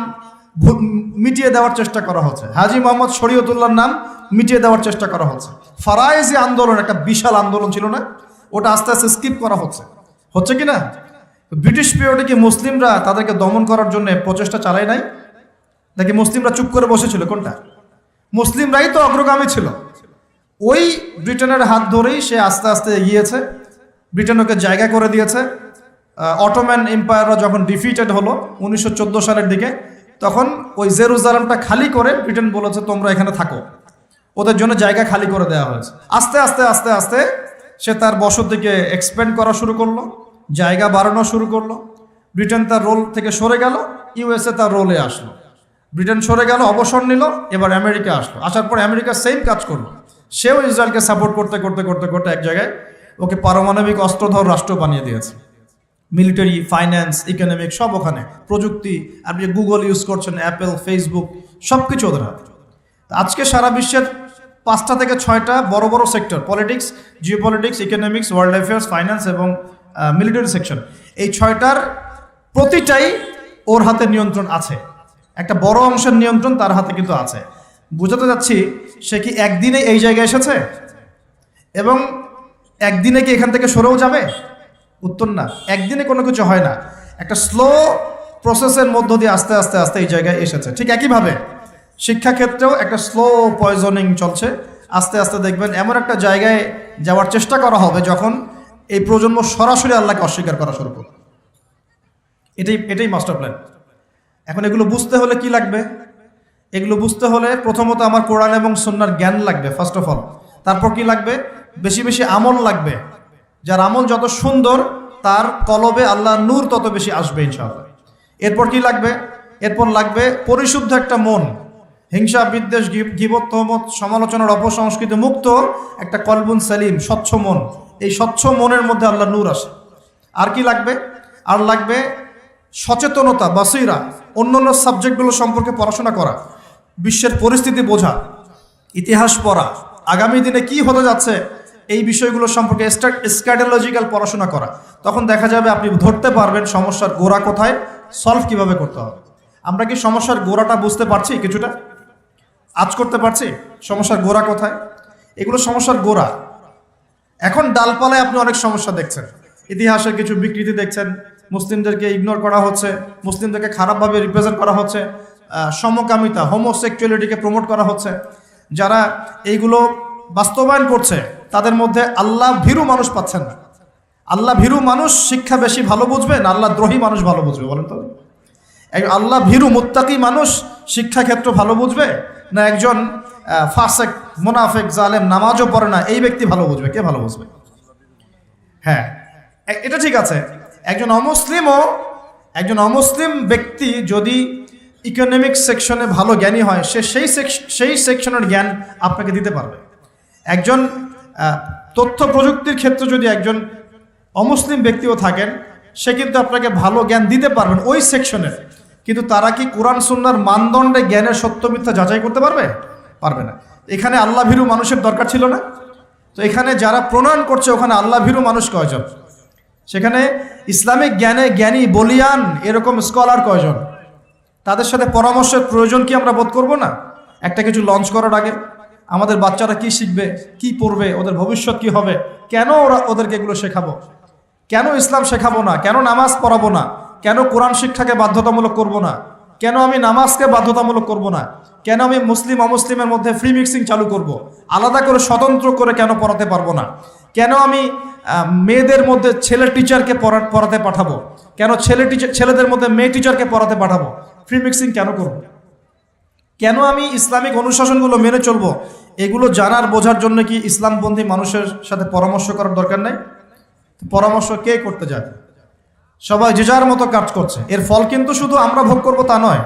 মিটিয়ে দেওয়ার চেষ্টা করা হচ্ছে, হাজী মোহাম্মদ শরীয়তুল্লাহর নাম মিটিয়ে দেওয়ার চেষ্টা করা হচ্ছে। ফারাইজি আন্দোলন একটা বিশাল আন্দোলন ছিল না, ওটা আস্তে আস্তে স্কিপ করা হচ্ছে কি না? ব্রিটিশ পিরিয়ডে কি মুসলিমরা তাদেরকে দমন করার জন্য প্রচেষ্টা চালায় নাই, নাকি মুসলিমরা চুপ করে বসেছিল? কোনটা? মুসলিমরাই তো অগ্রগামী ছিল। ওই ব্রিটেনের হাত ধরেই সে আস্তে আস্তে এগিয়েছে, ব্রিটেন ওকে জায়গা করে দিয়েছে। অটোম্যান এম্পায়াররা যখন ডিফিটেড হলো 1914 সালের দিকে, তখন ওই জেরুজালেমটা খালি করে ব্রিটেন বলেছে তোমরা এখানে থাকো, ওদের জন্য জায়গা খালি করে দেওয়া হয়েছে। আস্তে আস্তে সে তার বসতিকে এক্সপ্যান্ড করা শুরু করলো, জায়গা বাড়ানো শুরু করলো। ব্রিটেন তার রোল থেকে সরে গেল, ইউএসএ তার রোলে আসলো। ব্রিটেন সরে গেল, অবসর নিল, এবার আমেরিকা আসলো। আসার পর আমেরিকা সেম কাজ করলো, সেও ইসরায়েলকে সাপোর্ট করতে এক জায়গায় ওকে পারমাণবিক অস্ত্রধর রাষ্ট্র বানিয়ে দিয়েছে। মিলিটারি, ফাইন্যান্স, ইকোনমিক সব ওখানে, প্রযুক্তি, আপনি যে গুগল ইউজ করছেন, অ্যাপেল, ফেসবুক, সব কিছু ওদের হাতে। আজকে সারা বিশ্বের 5টা থেকে 6টা বড় sector, politics, geopolitics, economics, world affairs, finance এবং মিলিটারি সেকশন, এই 6টার প্রতিটাই ওর হাতে নিয়ন্ত্রণ আছে, একটা বড় অংশের নিয়ন্ত্রণ তার হাতে কিন্তু আছে। বুঝাতে যাচ্ছি, সে কি একদিনে এই জায়গায় এসেছে এবং একদিনে কি এখান থেকে সরেও যাবে? উত্তর না, একদিনে কোনো কিছু হয় না, একটা স্লো প্রসেসের মধ্য দিয়ে আস্তে আস্তে আস্তে এই জায়গায় এসেছে। ঠিক একইভাবে শিক্ষাক্ষেত্রেও একটা স্লো পয়জনিং চলছে, আস্তে আস্তে দেখবেন এমন একটা জায়গায় যাওয়ার চেষ্টা করা হবে যখন এই প্রজন্ম সরাসরি আল্লাহকে অস্বীকার করা শুরু করবে। এটাই মাস্টার প্ল্যান। এখন এগুলো বুঝতে হলে কি লাগবে? এগুলো বুঝতে হলে প্রথমত আমার কোরআন এবং সুন্নাহর জ্ঞান লাগবে ফার্স্ট অফ অল। তারপর কি লাগবে? বেশি বেশি আমল লাগবে। যার আমল যত সুন্দর তার কলবে আল্লাহর নূর তত বেশি আসবে ইনশাআল্লাহ। এরপর কি লাগবে? এরপর লাগবে পরিশুদ্ধ একটা মন, হিংসা বিদ্বেষ গীবত তহমত সমালোচনার অপসংস্কৃতি মুক্ত একটা কলবুন সালিম, স্বচ্ছ মন। এই স্বচ্ছ মনের মধ্যে আল্লাহর নূর আসে। আর কি লাগবে? আর লাগবে সচেতনতা, বাসিরা, অন্যান্য সাবজেক্টগুলো সম্পর্কে পড়াশোনা করা, বিশ্বের পরিস্থিতি বোঝা, ইতিহাস পড়া, আগামী দিনে কি হতে যাচ্ছে এই বিষয়গুলো সম্পর্কে স্ক্যাডোলজিক্যাল পড়াশোনা করা। তখন দেখা যাবে আপনি ধরতে পারবেন সমস্যার গোড়া কোথায়, সলভ কিভাবে করতে হবে। আমরা কি সমস্যার গোড়াটা বুঝতে পারছি? কিছুটা আজ করতে পারছি সমস্যার গোড়া কোথায়? এগুলো সমস্যার গোড়া। এখন ডালপালায় আপনি অনেক সমস্যা দেখছেন, ইতিহাসের কিছু বিকৃতি দেখছেন, মুসলিমদেরকে ইগনোর করা হচ্ছে, মুসলিমদেরকে খারাপভাবে রিপ্রেজেন্ট করা হচ্ছে, সমকামিতা হোমোসেক্সুয়ালিটিকে প্রমোট করা হচ্ছে। যারা এইগুলো বাস্তবায়ন করছে তাদের মধ্যে আল্লাহ ভীরু মানুষ পাচ্ছেন না। আল্লাহ ভীরু মানুষ শিক্ষা বেশি ভালো বুঝবে না আল্লাহ দ্রোহী মানুষ ভালো বুঝবে? বলেন তো। আল্লাহ ভীরু মুত্তাকি মানুষ শিক্ষাক্ষেত্র ভালো বুঝবে না একজন ফাসেক মুনাফেক জালেম নামাজও পড়ে না এই ব্যক্তি ভালো বুঝবে? কে ভালো বুঝবে? হ্যাঁ, এটা ঠিক আছে। একজন অমুসলিম ব্যক্তি যদি ইকোনমিক সেকশনে ভালো জ্ঞানী হয়, সে সেই সেকশনের জ্ঞান আপনাকে দিতে পারবে। একজন তথ্য প্রযুক্তির ক্ষেত্রে যদি একজন অমুসলিম ব্যক্তিও থাকেন, সে কিন্তু আপনাকে ভালো জ্ঞান দিতে পারবেন ওই সেকশনের। কিন্তু তারা কি কোরআন সুন্নাহর মানদণ্ডে জ্ঞানের সত্য মিথ্যা যাচাই করতে পারবে? পারবে না। এখানে আল্লাহ ভীরু মানুষের দরকার ছিল না? তো এখানে যারা প্রণয়ন করছে ওখানে আল্লাহ ভীরু মানুষ কয়জন? সেখানে ইসলামিক জ্ঞানে জ্ঞানী বলিয়ান এরকম স্কলার কয়জন? তাদের সাথে পরামর্শের প্রয়োজন কি আমরা বোধ করব না? একটা কিছু লঞ্চ করার আগে আমাদের বাচ্চারা কি শিখবে, কি পড়বে, ওদের ভবিষ্যৎ কি হবে, কেন ওদেরকে এগুলো শেখাবো, কেন ইসলাম শেখাবো না, কেন নামাজ পড়াবো না, কেন কোরআন শিক্ষাকে বাধ্যতামূলক করব না, কেন আমি নামাজকে বাধ্যতামূলক করব না, কেন আমি মুসলিম অমুসলিমের মধ্যে ফ্রি মিক্সিং চালু করব, আলাদা করে স্বতন্ত্র করে কেন পড়াতে পারবো না, কেন আমি মেয়েদের মধ্যে ছেলে টিচারকে পড়াতে পাঠাবো, কেন ছেলেদের মধ্যে মেয়ে টিচারকে পড়াতে পাঠাবো, ফ্রি মিক্সিং কেন করব, কেন আমি ইসলামিক অনুশাসনগুলো মেনে চলবো? এগুলো জানার বোঝার জন্য কি ইসলামপন্থী মানুষের সাথে পরামর্শ করার দরকার নেই? পরামর্শ কে করতে যাবে? সবাই যে যার মতো কাজ করছে। এর ফল কিন্তু শুধু আমরা ভোগ করব তা নয়,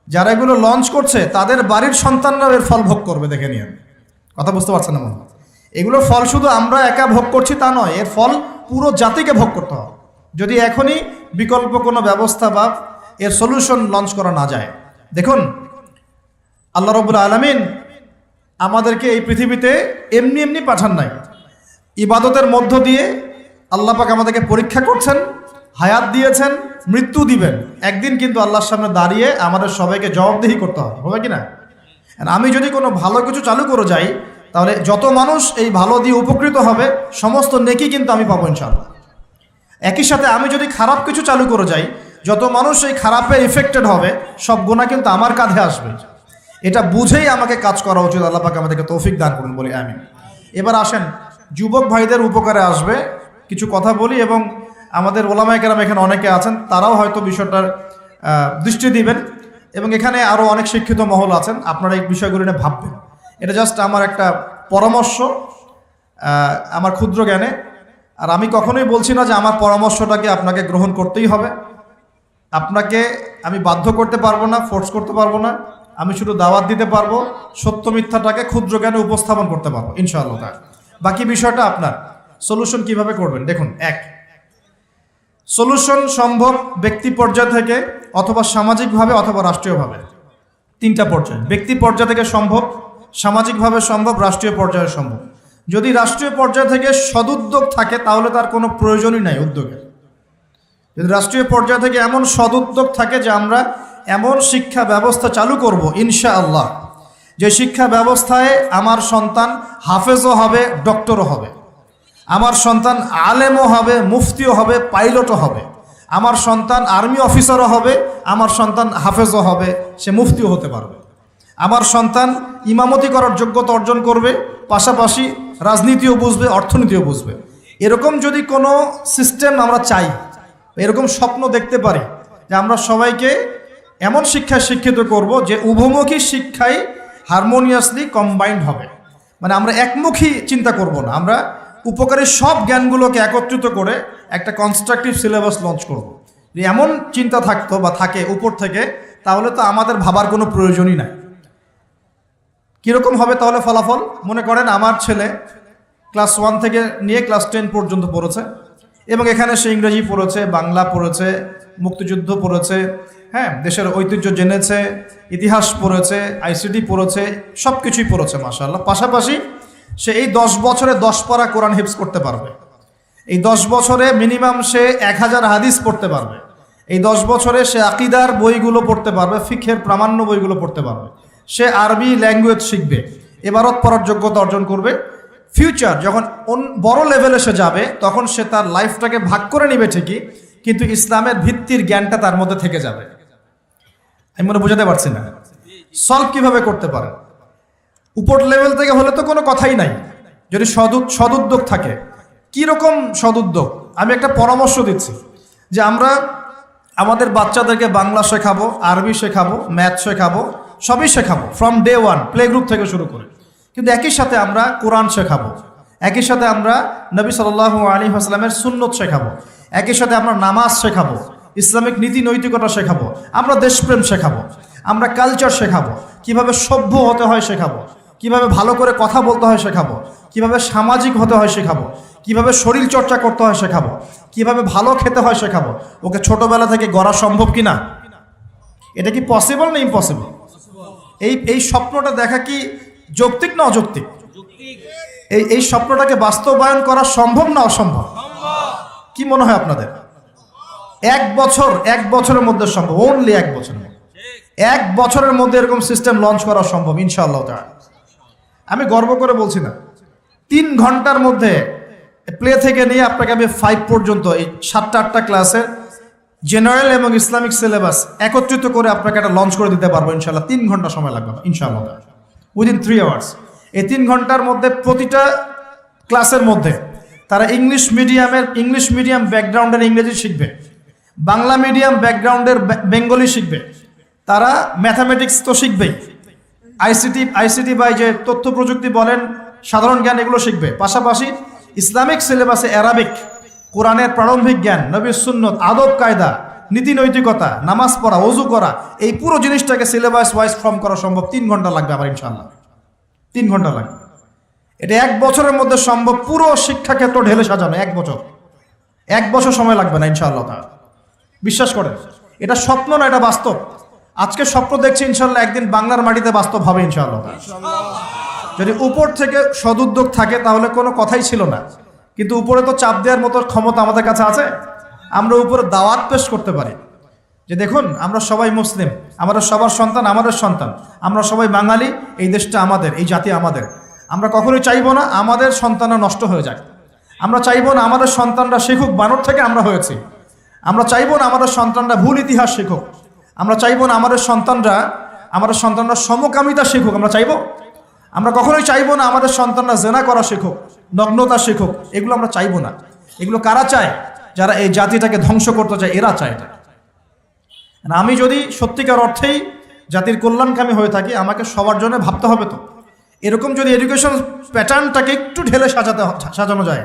যারা এগুলো লঞ্চ করছে তাদের বাড়ির সন্তানরাও এর ফল ভোগ করবে। দেখে নিন, কথা বুঝতে পারছেন না মনে? এগুলোর ফল শুধু আমরা একা ভোগ করছি তা নয়, এর ফল পুরো জাতিকে ভোগ করতে হবে যদি এখনই বিকল্প কোনো ব্যবস্থা বা এর সলিউশন লঞ্চ করা না যায়। দেখুন, আল্লাহ রাব্বুল আলামিন আমাদেরকে এই পৃথিবীতে এমনি এমনি পাঠান নাই। ইবাদতের মধ্য দিয়ে আল্লাহ পাক আমাদেরকে পরীক্ষা করছেন, হায়াত দিয়েছেন, মৃত্যু দিবেন। একদিন কিন্তু আল্লাহর সামনে দাঁড়িয়ে আমাদের সবাইকে জবাবদিহি করতে হবে কি না? আমি যদি কোনো ভালো কিছু চালু করে যাই তাহলে যত মানুষ এই ভালো দিয়ে উপকৃত হবে সমস্ত নেকি কিন্তু আমি পাবো ইনশাআল্লাহ। একই সাথে আমি যদি খারাপ কিছু চালু করে যাই, যত মানুষ এই খারাপে ইফেক্টেড হবে সব গুনাহ কিন্তু আমার কাঁধে আসবে। এটা বুঝেই আমাকে কাজ করা উচিত। আল্লাহ পাক আমাদেরকে তৌফিক দান করুন, বলি আমিন। এবার আসেন, যুবক ভাইদের উপকারে আসবে কিছু কথা বলি, এবং আমাদের ওলামায়ে কেরাম এখানে অনেকে আছেন, তারাও হয়তো বিষয়টার দৃষ্টি দিবেন, এবং এখানে আরও অনেক শিক্ষিত মহল আছেন, আপনারা এই বিষয়গুলো নিয়ে ভাববেন। এটা জাস্ট আমার একটা পরামর্শ, আমার ক্ষুদ্র জ্ঞানে। আর আমি কখনোই বলছি না যে আমার পরামর্শটাকে আপনাকে গ্রহণ করতেই হবে। আপনাকে আমি বাধ্য করতে পারবো না, ফোর্স করতে পারবো না। আমি শুধু দাওয়াত দিতে পারবো, সত্য মিথ্যাটাকে ক্ষুদ্র জ্ঞানে উপস্থাপন করতে পারবো ইনশাআল্লাহ। বাকি বিষয়টা আপনার। সলিউশন কিভাবে করবেন দেখুন। এক, সলিউশন সম্ভব ব্যক্তি পর্যায় থেকে, অথবা সামাজিকভাবে, অথবা রাষ্ট্রীয়ভাবে। তিনটা পর্যায়ে। ব্যক্তি পর্যায় থেকে সম্ভব, সামাজিকভাবে সম্ভব, রাষ্ট্রীয় পর্যায়ে সম্ভব। যদি রাষ্ট্রীয় পর্যায় থেকে সদুদ্যোগ থাকে তাহলে তার কোনো প্রয়োজনই নাই উদ্যোগের। যদি রাষ্ট্রীয় পর্যায় থেকে এমন সদুদ্যোগ থাকে যে আমরা এমন শিক্ষা ব্যবস্থা চালু করব ইনশাআল্লাহ, যে শিক্ষা ব্যবস্থায় আমার সন্তান হাফেজও হবে, ডক্টরও হবে, আমার সন্তান আলেমও হবে, মুফতিও হবে, পাইলটও হবে, আমার সন্তান আর্মি অফিসারও হবে, আমার সন্তান হাফেজও হবে, সে মুফতিও হতে পারবে, আমার সন্তান ইমামতি করার যোগ্যতা অর্জন করবে, পাশাপাশি রাজনীতিও বুঝবে, অর্থনীতিও বুঝবে। এরকম যদি কোনো সিস্টেম আমরা চাই, এরকম স্বপ্ন দেখতে পারি যে আমরা সবাইকে এমন শিক্ষায় শিক্ষিত করব যে উভমুখী শিক্ষায় হারমোনিয়াসলি কম্বাইন্ড হবে, মানে আমরা একমুখী চিন্তা করব না, আমরা উপকারী সব জ্ঞানগুলোকে একত্রিত করে একটা কনস্ট্রাকটিভ সিলেবাস লঞ্চ করব। এমন চিন্তা থাকতো বা থাকে উপর থেকে, তাহলে তো আমাদের ভাবার কোনো প্রয়োজনই নাই। কীরকম হবে তাহলে ফলাফল? মনে করেন আমার ছেলে ক্লাস 1 থেকে নিয়ে ক্লাস 10 পর্যন্ত পড়েছে এবং এখানে সে ইংরেজি পড়েছে, বাংলা পড়েছে, মুক্তিযুদ্ধ পড়েছে, হ্যাঁ, দেশের ঐতিহ্য জেনেছে, ইতিহাস পড়েছে, আইসিটি পড়েছে, সব কিছুই পড়েছে মাশাআল্লাহ। পাশাপাশি সে এই 10 বছরে 10 পারা কোরআন হিফজ করতে পারবে, এই 10 বছরে মিনিমাম সে 1000 হাদিস পড়তে পারবে, এই 10 বছরে সে আকিদার বইগুলো পড়তে পারবে, ফিকহের প্রামাণ্য বইগুলো পড়তে পারবে, সে আরবি ল্যাঙ্গুয়েজ শিখবে, এবারত পড়ার যোগ্যতা অর্জন করবে। ফিউচার যখন বড় লেভেলে সে যাবে তখন সে তার লাইফটাকে ভাগ করে নিবে ঠিকই, কিন্তু ইসলামের ভিত্তির জ্ঞানটা তার মধ্যে থেকে যাবে। আমি মনে বোঝাতে পারছি না? সলভ কিভাবে করতে পারে? উপর লেভেল থেকে হলে তো কোনো কথাই নাই, যদি সদুদ্যোগ থাকে। কীরকম সদুদ্যোগ? আমি একটা পরামর্শ দিচ্ছি যে আমরা আমাদের বাচ্চাদেরকে বাংলা শেখাবো, আরবি শেখাবো, ম্যাথ শেখাবো, সবই শেখাবো ফ্রম ডে 1, প্লে গ্রুপ থেকে শুরু করে। কিন্তু একই সাথে আমরা কোরআন শেখাবো, একই সাথে আমরা নবী সাল্লাল্লাহু আলাইহি ওয়াসাল্লামের সুন্নত শেখাবো, একই সাথে আমরা নামাজ শেখাবো, ইসলামিক নীতি নৈতিকতা শেখাবো, আমরা দেশপ্রেম শেখাবো, আমরা কালচার শেখাবো, কিভাবে সভ্য হতে হয় শেখাবো, কিভাবে ভালো করে কথা বলতে হয় শেখাবো, কিভাবে সামাজিক হতে হয় শেখাবো, কিভাবে শরীর চর্চা করতে হয় শেখাবো, কিভাবে ভালো খেতে হয় শেখাবো। ওকে ছোটবেলা থেকে গড়া সম্ভব কিনা? এটা কি পসিবল না ইম্পসিবল? এই স্বপ্নটা দেখা কি যৌক্তিক না অযৌক্তিক? এই স্বপ্নটাকে বাস্তবায়ন করা সম্ভব না অসম্ভব? কি মনে হয় আপনাদের? 1 বছরের মধ্যে সম্ভব, ওনলি 1 বছর, 1 বছরের মধ্যে এরকম সিস্টেম লঞ্চ করা সম্ভব ইনশাআল্লাহ তাআলা। আমি গর্ব করে বলছি না, 3 ঘন্টার মধ্যে প্লে থেকে নিয়ে আপনাকে আমি 5 পর্যন্ত এই 7টা-8টা ক্লাসের জেনারেল এবং ইসলামিক সিলেবাস একত্রিত করে আপনাকে একটা লঞ্চ করে দিতে পারবো ইনশাআল্লাহ। 3 ঘন্টা সময় লাগবে ইনশাআল্লাহ, উইদিন 3 আওয়ার্স। এই 3 ঘন্টার মধ্যে প্রতিটা ক্লাসের মধ্যে তারা ইংলিশ মিডিয়াম ব্যাকগ্রাউন্ডের ইংরেজি শিখবে, বাংলা মিডিয়াম ব্যাকগ্রাউন্ডের বেঙ্গলি শিখবে, তারা ম্যাথামেটিক্স তো শিখবেই, আইসিটি বা যে তথ্য প্রযুক্তি বলেন, সাধারণ জ্ঞান, এগুলো শিখবে। পাশাপাশি ইসলামিক সিলেবাসে অ্যারাবিক, কোরআনের প্রারম্ভিক জ্ঞান, নবীর সুন্নত, আদব কায়দা, নীতি নৈতিকতা, নামাজ পড়া, ওযু করা, এই পুরো জিনিসটাকে সিলেবাস ওয়াইজ ফর্ম করা সম্ভব। 3 ঘন্টা লাগবে আমার ইনশাআল্লাহ, 3 ঘন্টা লাগবে। এটা 1 বছরের মধ্যে সম্ভব, পুরো শিক্ষাক্ষেত্র ঢেলে সাজানো। 1 বছর সময় লাগবে না ইনশাআল্লাহ তাআলা, বিশ্বাস করেন। এটা স্বপ্ন না, এটা বাস্তব। আজকে স্বপ্ন দেখছি, ইনশাআল্লাহ একদিন বাংলার মাটিতে বাস্তব হবে ইনশাআল্লাহ। যদি উপর থেকে সদুদ্যোগ থাকে তাহলে কোনো কথাই ছিল না, কিন্তু উপরে তো চাপ দেওয়ার মতো ক্ষমতা আমাদের কাছে আছে। আমরা উপরে দাওয়াত পেশ করতে পারি যে দেখুন, আমরা সবাই মুসলিম, আমাদের সবার সন্তান আমাদের সন্তান, আমরা সবাই বাঙালি, এই দেশটা আমাদের, এই জাতি আমাদের। আমরা কখনোই চাইবো না আমাদের সন্তানরা নষ্ট হয়ে যাক, আমরা চাইবো না আমাদের সন্তানরা শিখুক বানর থেকে আমরা হয়েছি, আমরা চাইবো না আমাদের সন্তানরা ভুল ইতিহাস শিখুক, আমরা চাইবো না আমাদের সন্তানরা সমকামিতা শিখুক, আমরা কখনোই চাইবো না আমাদের সন্তানরা জেনা করা শিখুক, নগ্নতা শিখুক। এগুলো আমরা চাইবো না। এগুলো কারা চায়? যারা এই জাতিটাকে ধ্বংস করতে চায়, এরা চায় এটা। আমি যদি সত্যিকার অর্থেই জাতির কল্যাণকামী হয়ে থাকি, আমাকে সবার জন্য ভাবতে হবে। তো এরকম যদি এডুকেশন প্যাটার্নটাকে একটু ঢেলে সাজানো যায়,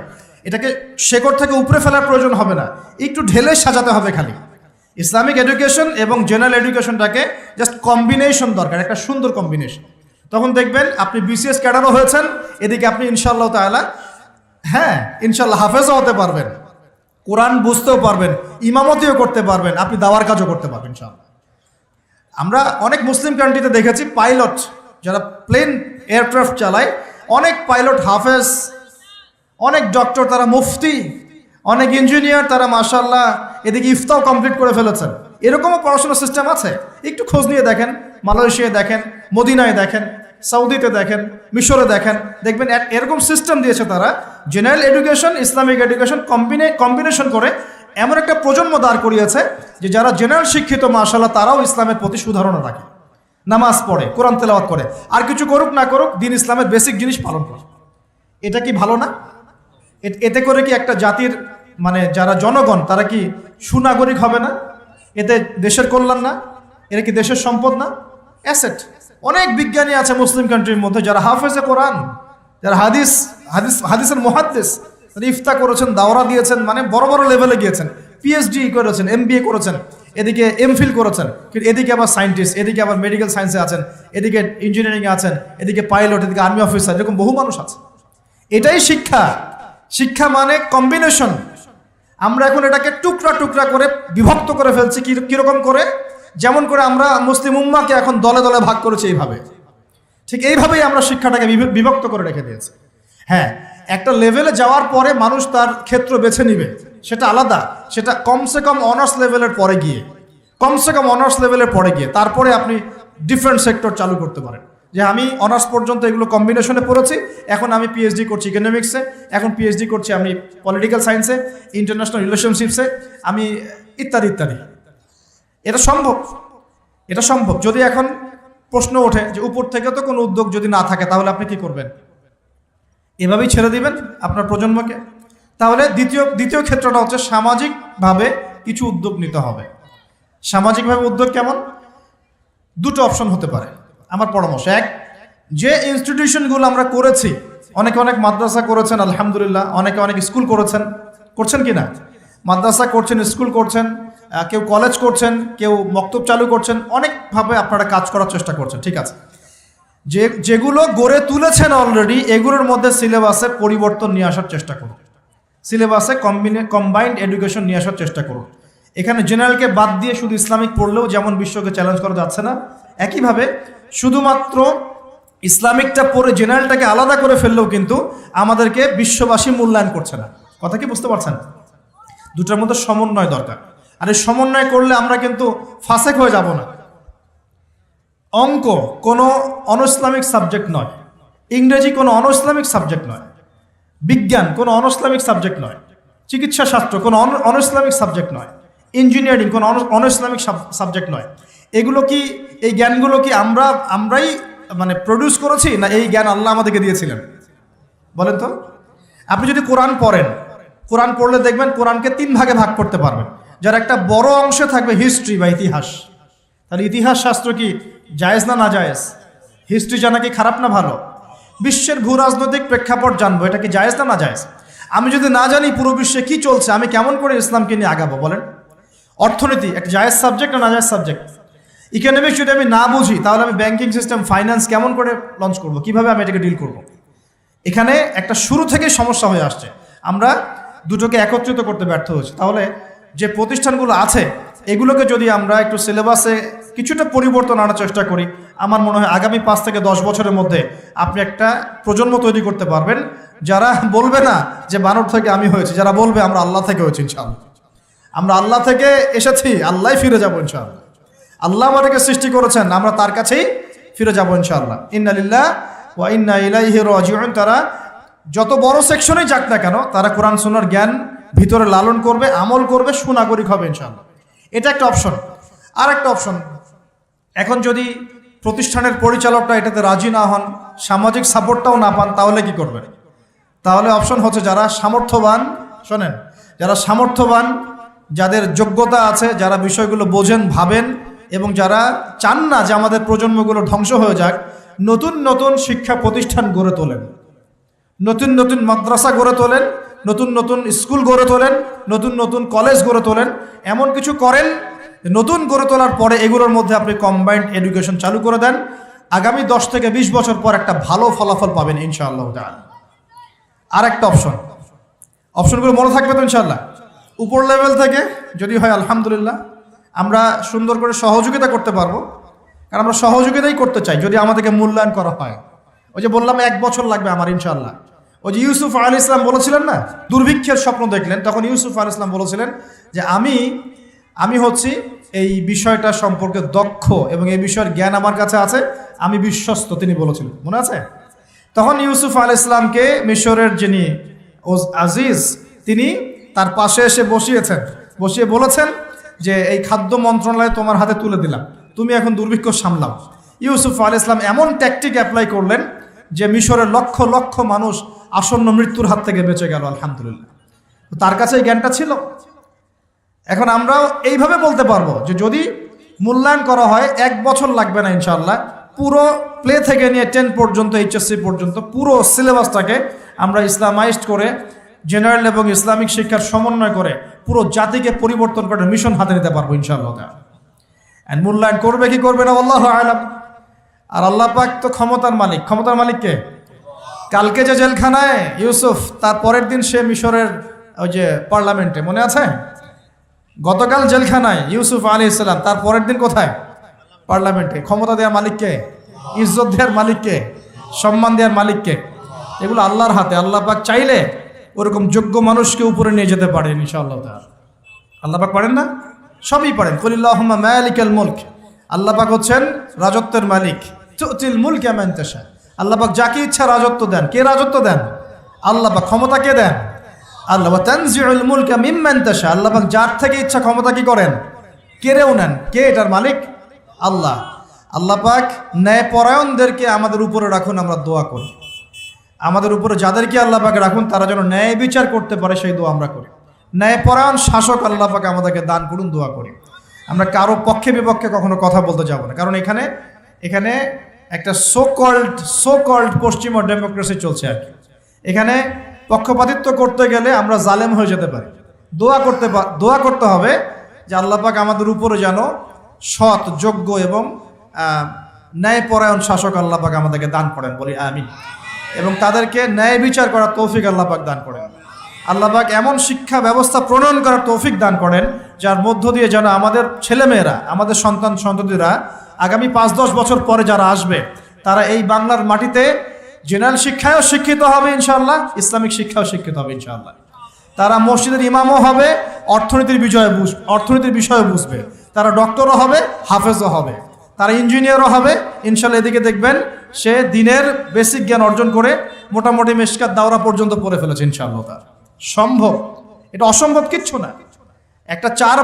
এটাকে শেকড় থেকে উপরে ফেলার প্রয়োজন হবে না, একটু ঢেলে সাজাতে হবে খালি। ইসলামিক এডুকেশন এবং জেনারেল এডুকেশনটাকে জাস্ট কম্বিনেশন দরকার, একটা সুন্দর কম্বিনেশন। তখন দেখবেন আপনি বিসিএস ক্যাডারও হয়েছেন, এদিকে আপনি ইনশাআল্লাহ তাআলা ইনশাআল্লাহ হাফেজও হতে পারবেন, কোরআন বুঝতেও পারবেন, ইমামতিও করতে পারবেন, আপনি দাওয়ার কাজও করতে পারবেন ইনশাআল্লাহ। আমরা অনেক মুসলিম কান্ট্রিতে দেখেছি পাইলট যারা প্লেন এয়ারক্রাফট চালায়, অনেক পাইলট হাফেজ, অনেক ডক্টর, তারা মুফতি, অনেক ইঞ্জিনিয়ার তারা মাশাআল্লাহ এদিকে ইফতাও কমপ্লিট করে ফেলেছেন। এরকমও পড়াশোনার সিস্টেম আছে। একটু খোঁজ নিয়ে দেখেন, মালয়েশিয়ায় দেখেন, মদিনায় দেখেন, সৌদিতে দেখেন, মিশরে দেখেন, দেখবেন এরকম সিস্টেম দিয়েছে তারা। General education, Islamic education combination করে এমন একটা প্রজন্ম দাঁড় করিয়েছে যে যারা জেনারেল শিক্ষিত মাশাআল্লাহ তারাও ইসলামের প্রতি সুধারণা রাখে, নামাজ পড়ে, কোরআন তেলাওয়াত করে, আর কিছু করুক না করুক দিন ইসলামের বেসিক জিনিস পালন করে। এটা কি ভালো না? এতে করে কি একটা জাতির মানে যারা জনগণ তারা কি সুনাগরিক হবে না? এতে দেশের কল্যাণ না? এটা কি দেশের সম্পদ না? অ্যাসেট। অনেক বিজ্ঞানী আছে মুসলিম কান্ট্রির মধ্যে যারা হাফেজে কোরআন, যারা হাদিসের মুহাদ্দিস, ইফতা করেছেন, দাওরা দিয়েছেন, মানে বড় বড় লেভেলে গিয়েছেন, পিএইচডি করেছেন, এমবিএ করেছেন, এদিকে এমফিল করেছেন, কিন্তু এদিকে আবার সায়েন্টিস্ট, এদিকে আবার মেডিকেল সায়েন্সে আছেন, এদিকে ইঞ্জিনিয়ারিংয়ে আছেন, এদিকে পাইলট, এদিকে আর্মি অফিসার, এরকম বহু মানুষ আছে। এটাই শিক্ষা। শিক্ষা মানে কম্বিনেশন। আমরা এখন এটাকে টুকরা টুকরা করে বিভক্ত করে ফেলছি। কিরকম করে? যেমন করে আমরা মুসলিম উম্মাহকে এখন দলে দলে ভাগ করেছি এইভাবে, ঠিক এইভাবেই আমরা শিক্ষাটাকে বিভক্ত করে রেখে দিয়েছি। হ্যাঁ, একটা লেভেলে যাওয়ার পরে মানুষ তার ক্ষেত্র বেছে নিবে, সেটা আলাদা। সেটা কমসে কম অনার্স লেভেলের পরে গিয়ে তারপরে আপনি ডিফারেন্ট সেক্টর চালু করতে পারেন। যে আমি অনার্স পর্যন্ত এগুলো কম্বিনেশনে পড়েছি, এখন আমি পিএইচডি করছি ইকোনমিক্সে, এখন পিএইচডি করছি আমি পলিটিক্যাল সায়েন্সে, ইন্টারন্যাশনাল রিলেশনশিপসে, আমি ইত্যাদি ইত্যাদি। এটা সম্ভব। যদি এখন প্রশ্ন ওঠে যে উপর থেকে তো কোনো উদ্যোগ যদি না থাকে তাহলে আপনি কি করবেন? এভাবেই ছেড়ে দিবেন আপনার প্রজন্মকে? তাহলে দ্বিতীয় ক্ষেত্রটা হচ্ছে সামাজিকভাবে কিছু উদ্যোগ নিতে হবে। সামাজিকভাবে উদ্যোগ কেমন? দুটো অপশন হতে পারে আমার পরামর্শ। এক, যে ইনস্টিটিউশনগুলো আমরা করেছি, অনেকে অনেক মাদ্রাসা করেছেন আলহামদুলিল্লাহ, অনেকে অনেক স্কুল করছেন কি না? মাদ্রাসা করছেন, স্কুল করছেন, কেউ কলেজ করছেন, কেউ মক্তব চালু করছেন, অনেকভাবে আপনারা কাজ করার চেষ্টা করছেন, ঠিক আছে। যেগুলো গড়ে তুলেছেন অলরেডি, এগুলোর মধ্যে সিলেবাসে পরিবর্তন নিয়ে আসার চেষ্টা করুন। সিলেবাসে কম্বাইন্ড এডুকেশন নিয়ে আসার চেষ্টা করুন। এখানে জেনারেলকে বাদ দিয়ে শুধু ইসলামিক পড়লেও যেমন বিশ্বকে চ্যালেঞ্জ করা যাচ্ছে না, একইভাবে শুধুমাত্র ইসলামিকটা পড়ে জেনারেলটাকে আলাদা করে ফেললেও কিন্তু আমাদেরকে বিশ্ববাসী মূল্যায়ন করছে না। কথা কি বুঝতে পারছেন? দুটার মধ্যে সমন্বয় দরকার। আর এই সমন্বয় করলে আমরা কিন্তু ফাসেক হয়ে যাব না। অঙ্ক কোনো অনইসলামিক সাবজেক্ট নয়, ইংরেজি কোনো অনইসলামিক সাবজেক্ট নয়, বিজ্ঞান কোনো অনইসলামিক সাবজেক্ট নয়, চিকিৎসা শাস্ত্র কোনো অনইসলামিক সাবজেক্ট নয়, ইঞ্জিনিয়ারিং কোনো অনইসলামিক সাবজেক্ট নয়। এগুলো কি, এই জ্ঞানগুলো কি আমরাই মানে প্রডিউস করেছি, না এই জ্ঞান আল্লাহ আমাদেরকে দিয়েছিলেন? বলেন তো। আপনি যদি কোরআন পড়লে দেখবেন কোরআনকে 3 ভাগে ভাগ করতে পারবেন। যার একটা বড় অংশে থাকবে হিস্ট্রি বা ইতিহাস। তাহলে ইতিহাস শাস্ত্র কি জায়েজ না জায়েজ? হিস্ট্রি জানা কি খারাপ না ভালো? বিশ্বের ভূ রাজনৈতিক প্রেক্ষাপট জানবো, এটা কি জায়েজ না জায়েজ? আমি যদি না জানি পুরো বিশ্বে কি চলছে, আমি কেমন করে ইসলামকে নিয়ে আগাবো বলেন? অর্থনীতি একটা জায়েজ সাবজেক্ট না জায়েজ সাবজেক্ট? ইকোনমিক্স যদি আমি না বুঝি তাহলে আমি ব্যাংকিং সিস্টেম, ফাইন্যান্স কেমন করে লঞ্চ করব, কিভাবে আমি এটাকে ডিল করব? এখানে একটা শুরু থেকে সমস্যা হয়ে আসছে। আমরা দুটোকে একত্রিত করতে ব্যর্থ হয়েছি। তাহলে যে প্রতিষ্ঠানগুলো আছে এগুলোকে যদি আমরা একটু সিলেবাসে কিছুটা পরিবর্তন আনার চেষ্টা করি, আমার মনে হয় আগামী 5 থেকে 10 বছরের মধ্যে আপনি একটা প্রজন্ম তৈরি করতে পারবেন যারা বলবে না যে বানর থেকে আমি হয়েছি, যারা বলবে আমরা আল্লাহ থেকে হয়েছি ইনশাআল্লাহ, আমরা আল্লাহ থেকে এসেছি, আল্লাহ ফিরে যাবো ইনশাআল্লাহ, আল্লাহ আমাদেরকে সৃষ্টি করেছেন, আমরা তার কাছেই ফিরে যাবো ইনশাআল্লাহ। ইন্না লিল্লাহি ওয়া ইন্না ইলাইহি রাজিউন। তারা যত বড় সেকশনেই যাক না কেন, তারা কোরআন সুন্নাহর জ্ঞান ভিতরে লালন করবে, আমল করবে, সুনাগরিক হবে ইনশাআল্লাহ। এটা একটা অপশন। আর একটা অপশন, এখন যদি প্রতিষ্ঠানের পরিচালকরা এটাতে রাজি না হন, সামাজিক সাপোর্টটাও না পান, তাহলে কি করবেন? তাহলে অপশন হচ্ছে যারা সামর্থ্যবান, শোনেন, যারা সামর্থ্যবান, যাদের যোগ্যতা আছে, যারা বিষয়গুলো বোঝেন, ভাবেন এবং যারা চান না যে আমাদের প্রজন্মগুলো ধ্বংস হয়ে যাক, নতুন নতুন শিক্ষা প্রতিষ্ঠান গড়ে তোলেন, নতুন নতুন মাদ্রাসা গড়ে তোলেন, নতুন নতুন স্কুল গড়ে তোলেন, নতুন নতুন কলেজ গড়ে তোলেন, এমন কিছু করেন। নতুন গড়ে তোলার পরে এগুলোর মধ্যে আপনি কম্বাইন্ড এডুকেশন চালু করে দেন, আগামী 10 থেকে 20 বছর পর একটা ভালো ফলাফল পাবেন ইনশাআল্লাহ তাআলা। আর একটা অপশনগুলো মনে থাকবে তো ইনশাআল্লাহ। উপর লেভেল থেকে যদি হয় আলহামদুলিল্লাহ, আমরা সুন্দর করে সহযোগিতা করতে পারবো, কারণ আমরা সহযোগিতাই করতে চাই যদি আমাদেরকে মূল্যায়ন করা হয়। ওই যে বললাম 1 বছর লাগবে আমার ইনশাআল্লাহ, ওই যে ইউসুফ আলাইহিস সালাম বলেছিলেন না, দুর্ভিক্ষের স্বপ্ন দেখলেন, তখন ইউসুফ আলাইহিস সালাম বলেছিলেন যে আমি হচ্ছি এই বিষয়টা সম্পর্কে দক্ষ এবং এই বিষয়ের জ্ঞান আমার কাছে আছে, আমি বিশ্বস্ত, তিনি বলেছিলেন, মনে আছে? তখন ইউসুফ আলাইহিস সালামকে মিশরের যিনি আজিজ তিনি তার পাশে এসে বসিয়ে বলেছেন যে এই খাদ্য মন্ত্রণালয় তোমার হাতে তুলে দিলাম, তুমি এখন দুর্ভিক্ষ সামলাও। ইউসুফ আলাইহিস সালাম এমন ট্যাকটিক অ্যাপ্লাই করলেন যে মিশরের লক্ষ লক্ষ মানুষ আসন্ন মৃত্যুর হাত থেকে বেঁচে গেল, আলহামদুলিল্লাহ। তার কাছে এই জ্ঞানটা ছিল। এখন আমরাও এইভাবে বলতে পারবো যে যদি মূল্যায়ন করা হয় 1 বছর লাগবে না ইনশাআল্লাহ, পুরো প্লে থেকে নিয়ে 10 পর্যন্ত, এইচএসসি পর্যন্ত পুরো সিলেবাসটাকে আমরা ইসলামাইজড করে জেনারেল এবং ইসলামিক শিক্ষার সমন্বয় করে পুরো জাতিকে পরিবর্তন করে মিশন হাতে নিতে পারবো ইনশাআল্লাহ। এন্ড মূল্যায়ন করবে কি করবে না আল্লাহু আ'লাম। আর আল্লাহ পাক তো ক্ষমতার মালিক কে? কালকে যে জেলখানায় ইউসুফ, তার পরের দিন সে মিশরের ওই যে পার্লামেন্টে, মনে আছে? গতকাল জেলখানায় ইউসুফ আলাইহিস সালাম, তার পরের দিন কোথায়? পার্লামেন্টে। ক্ষমতা দেওয়ার মালিককে, ইজ্জত দেওয়ার মালিককে, সম্মান দেওয়ার মালিককে? এগুলো আল্লাহর হাতে। আল্লাহ পাক চাইলে ওরকম যোগ্য মানুষকে উপরে নিয়ে যেতে পারেন ইনশাআল্লাহ তাআলা। আল্লাহ পাক পারেন না? সবই পারেন। কুলিল্লাহুম্মা মালিকাল মুলক, আল্লাহ পাক হচ্ছেন রাজত্বের মালিক। তুতিল মুলকা মান তাশা, আল্লাহ পাক যাকে ইচ্ছা রাজত্ব দেন। কে রাজত্ব দেন? আল্লাহ পাক। ক্ষমতা কে দেন? আল্লাহ। ওয়া তানজিউল মুলকা মিম্মান তাশা, আল্লাহ পাক যার থেকে ইচ্ছা ক্ষমতা কি করেন? কেড়েও নেন। কে এটার মালিক? আল্লাহ। আল্লাহ পাক ন্যায়পরায়ণদেরকে আমাদের উপরে রাখুন, আমরা দোয়া করি। আমাদের উপরে যাদেরকে আল্লাহ পাক রাখুন তারা যেন ন্যায় বিচার করতে পারে, সেই দোয়া আমরা করি। ন্যায়পরায়ণ শাসক আল্লাহ পাক আমাদেরকে দান করুন, দোয়া করি। আমরা কারো পক্ষে বিপক্ষে কখনো কথা বলতে যাব না, কারণ এখানে একটা সো কল্ড পশ্চিমা ডেমোক্রেসি চলছে আর কি। এখানে পক্ষপাতিত্ব করতে গেলে আমরা জালেম হয়ে যেতে পারি। দোয়া করতে হবে যে আল্লাহ পাক আমাদের উপরে যেন সৎ, যোগ্য এবং ন্যায়পরায়ণ শাসক আল্লাহ পাক আমাদেরকে দান করেন, বলি আমিন। এবং তাদেরকে ন্যায় বিচার করার তৌফিক আল্লাহ পাক দান করেন। আল্লাহ পাক এমন শিক্ষা ব্যবস্থা প্রণয়ন করার তৌফিক দান করেন যার মধ্য দিয়ে যেন আমাদের ছেলেমেয়েরা, আমাদের সন্ততিরা আগামী 5-10 বছর পরে যারা আসবে তারা এই বাংলার মাটিতে জেনারেল শিক্ষায়ও শিক্ষিত হবে ইনশাআল্লাহ, ইসলামিক শিক্ষাও শিক্ষিত হবে ইনশাআল্লাহ। তারা মসজিদের ইমামও হবে, অর্থনীতির বিষয়ে বুঝবে। তারা ডক্টরও হবে, হাফেজও হবে, তারা ইঞ্জিনিয়ারও হবে ইনশাআল্লাহ। এদিকে দেখবেন সে দিনের বেসিক জ্ঞান অর্জন করে মোটামুটি মিশকাত দাওরা পর্যন্ত পড়ে ফেলেছে ইনশাআল্লাহ। তার সম্ভব, এটা অসম্ভব কিচ্ছু না। একটা 4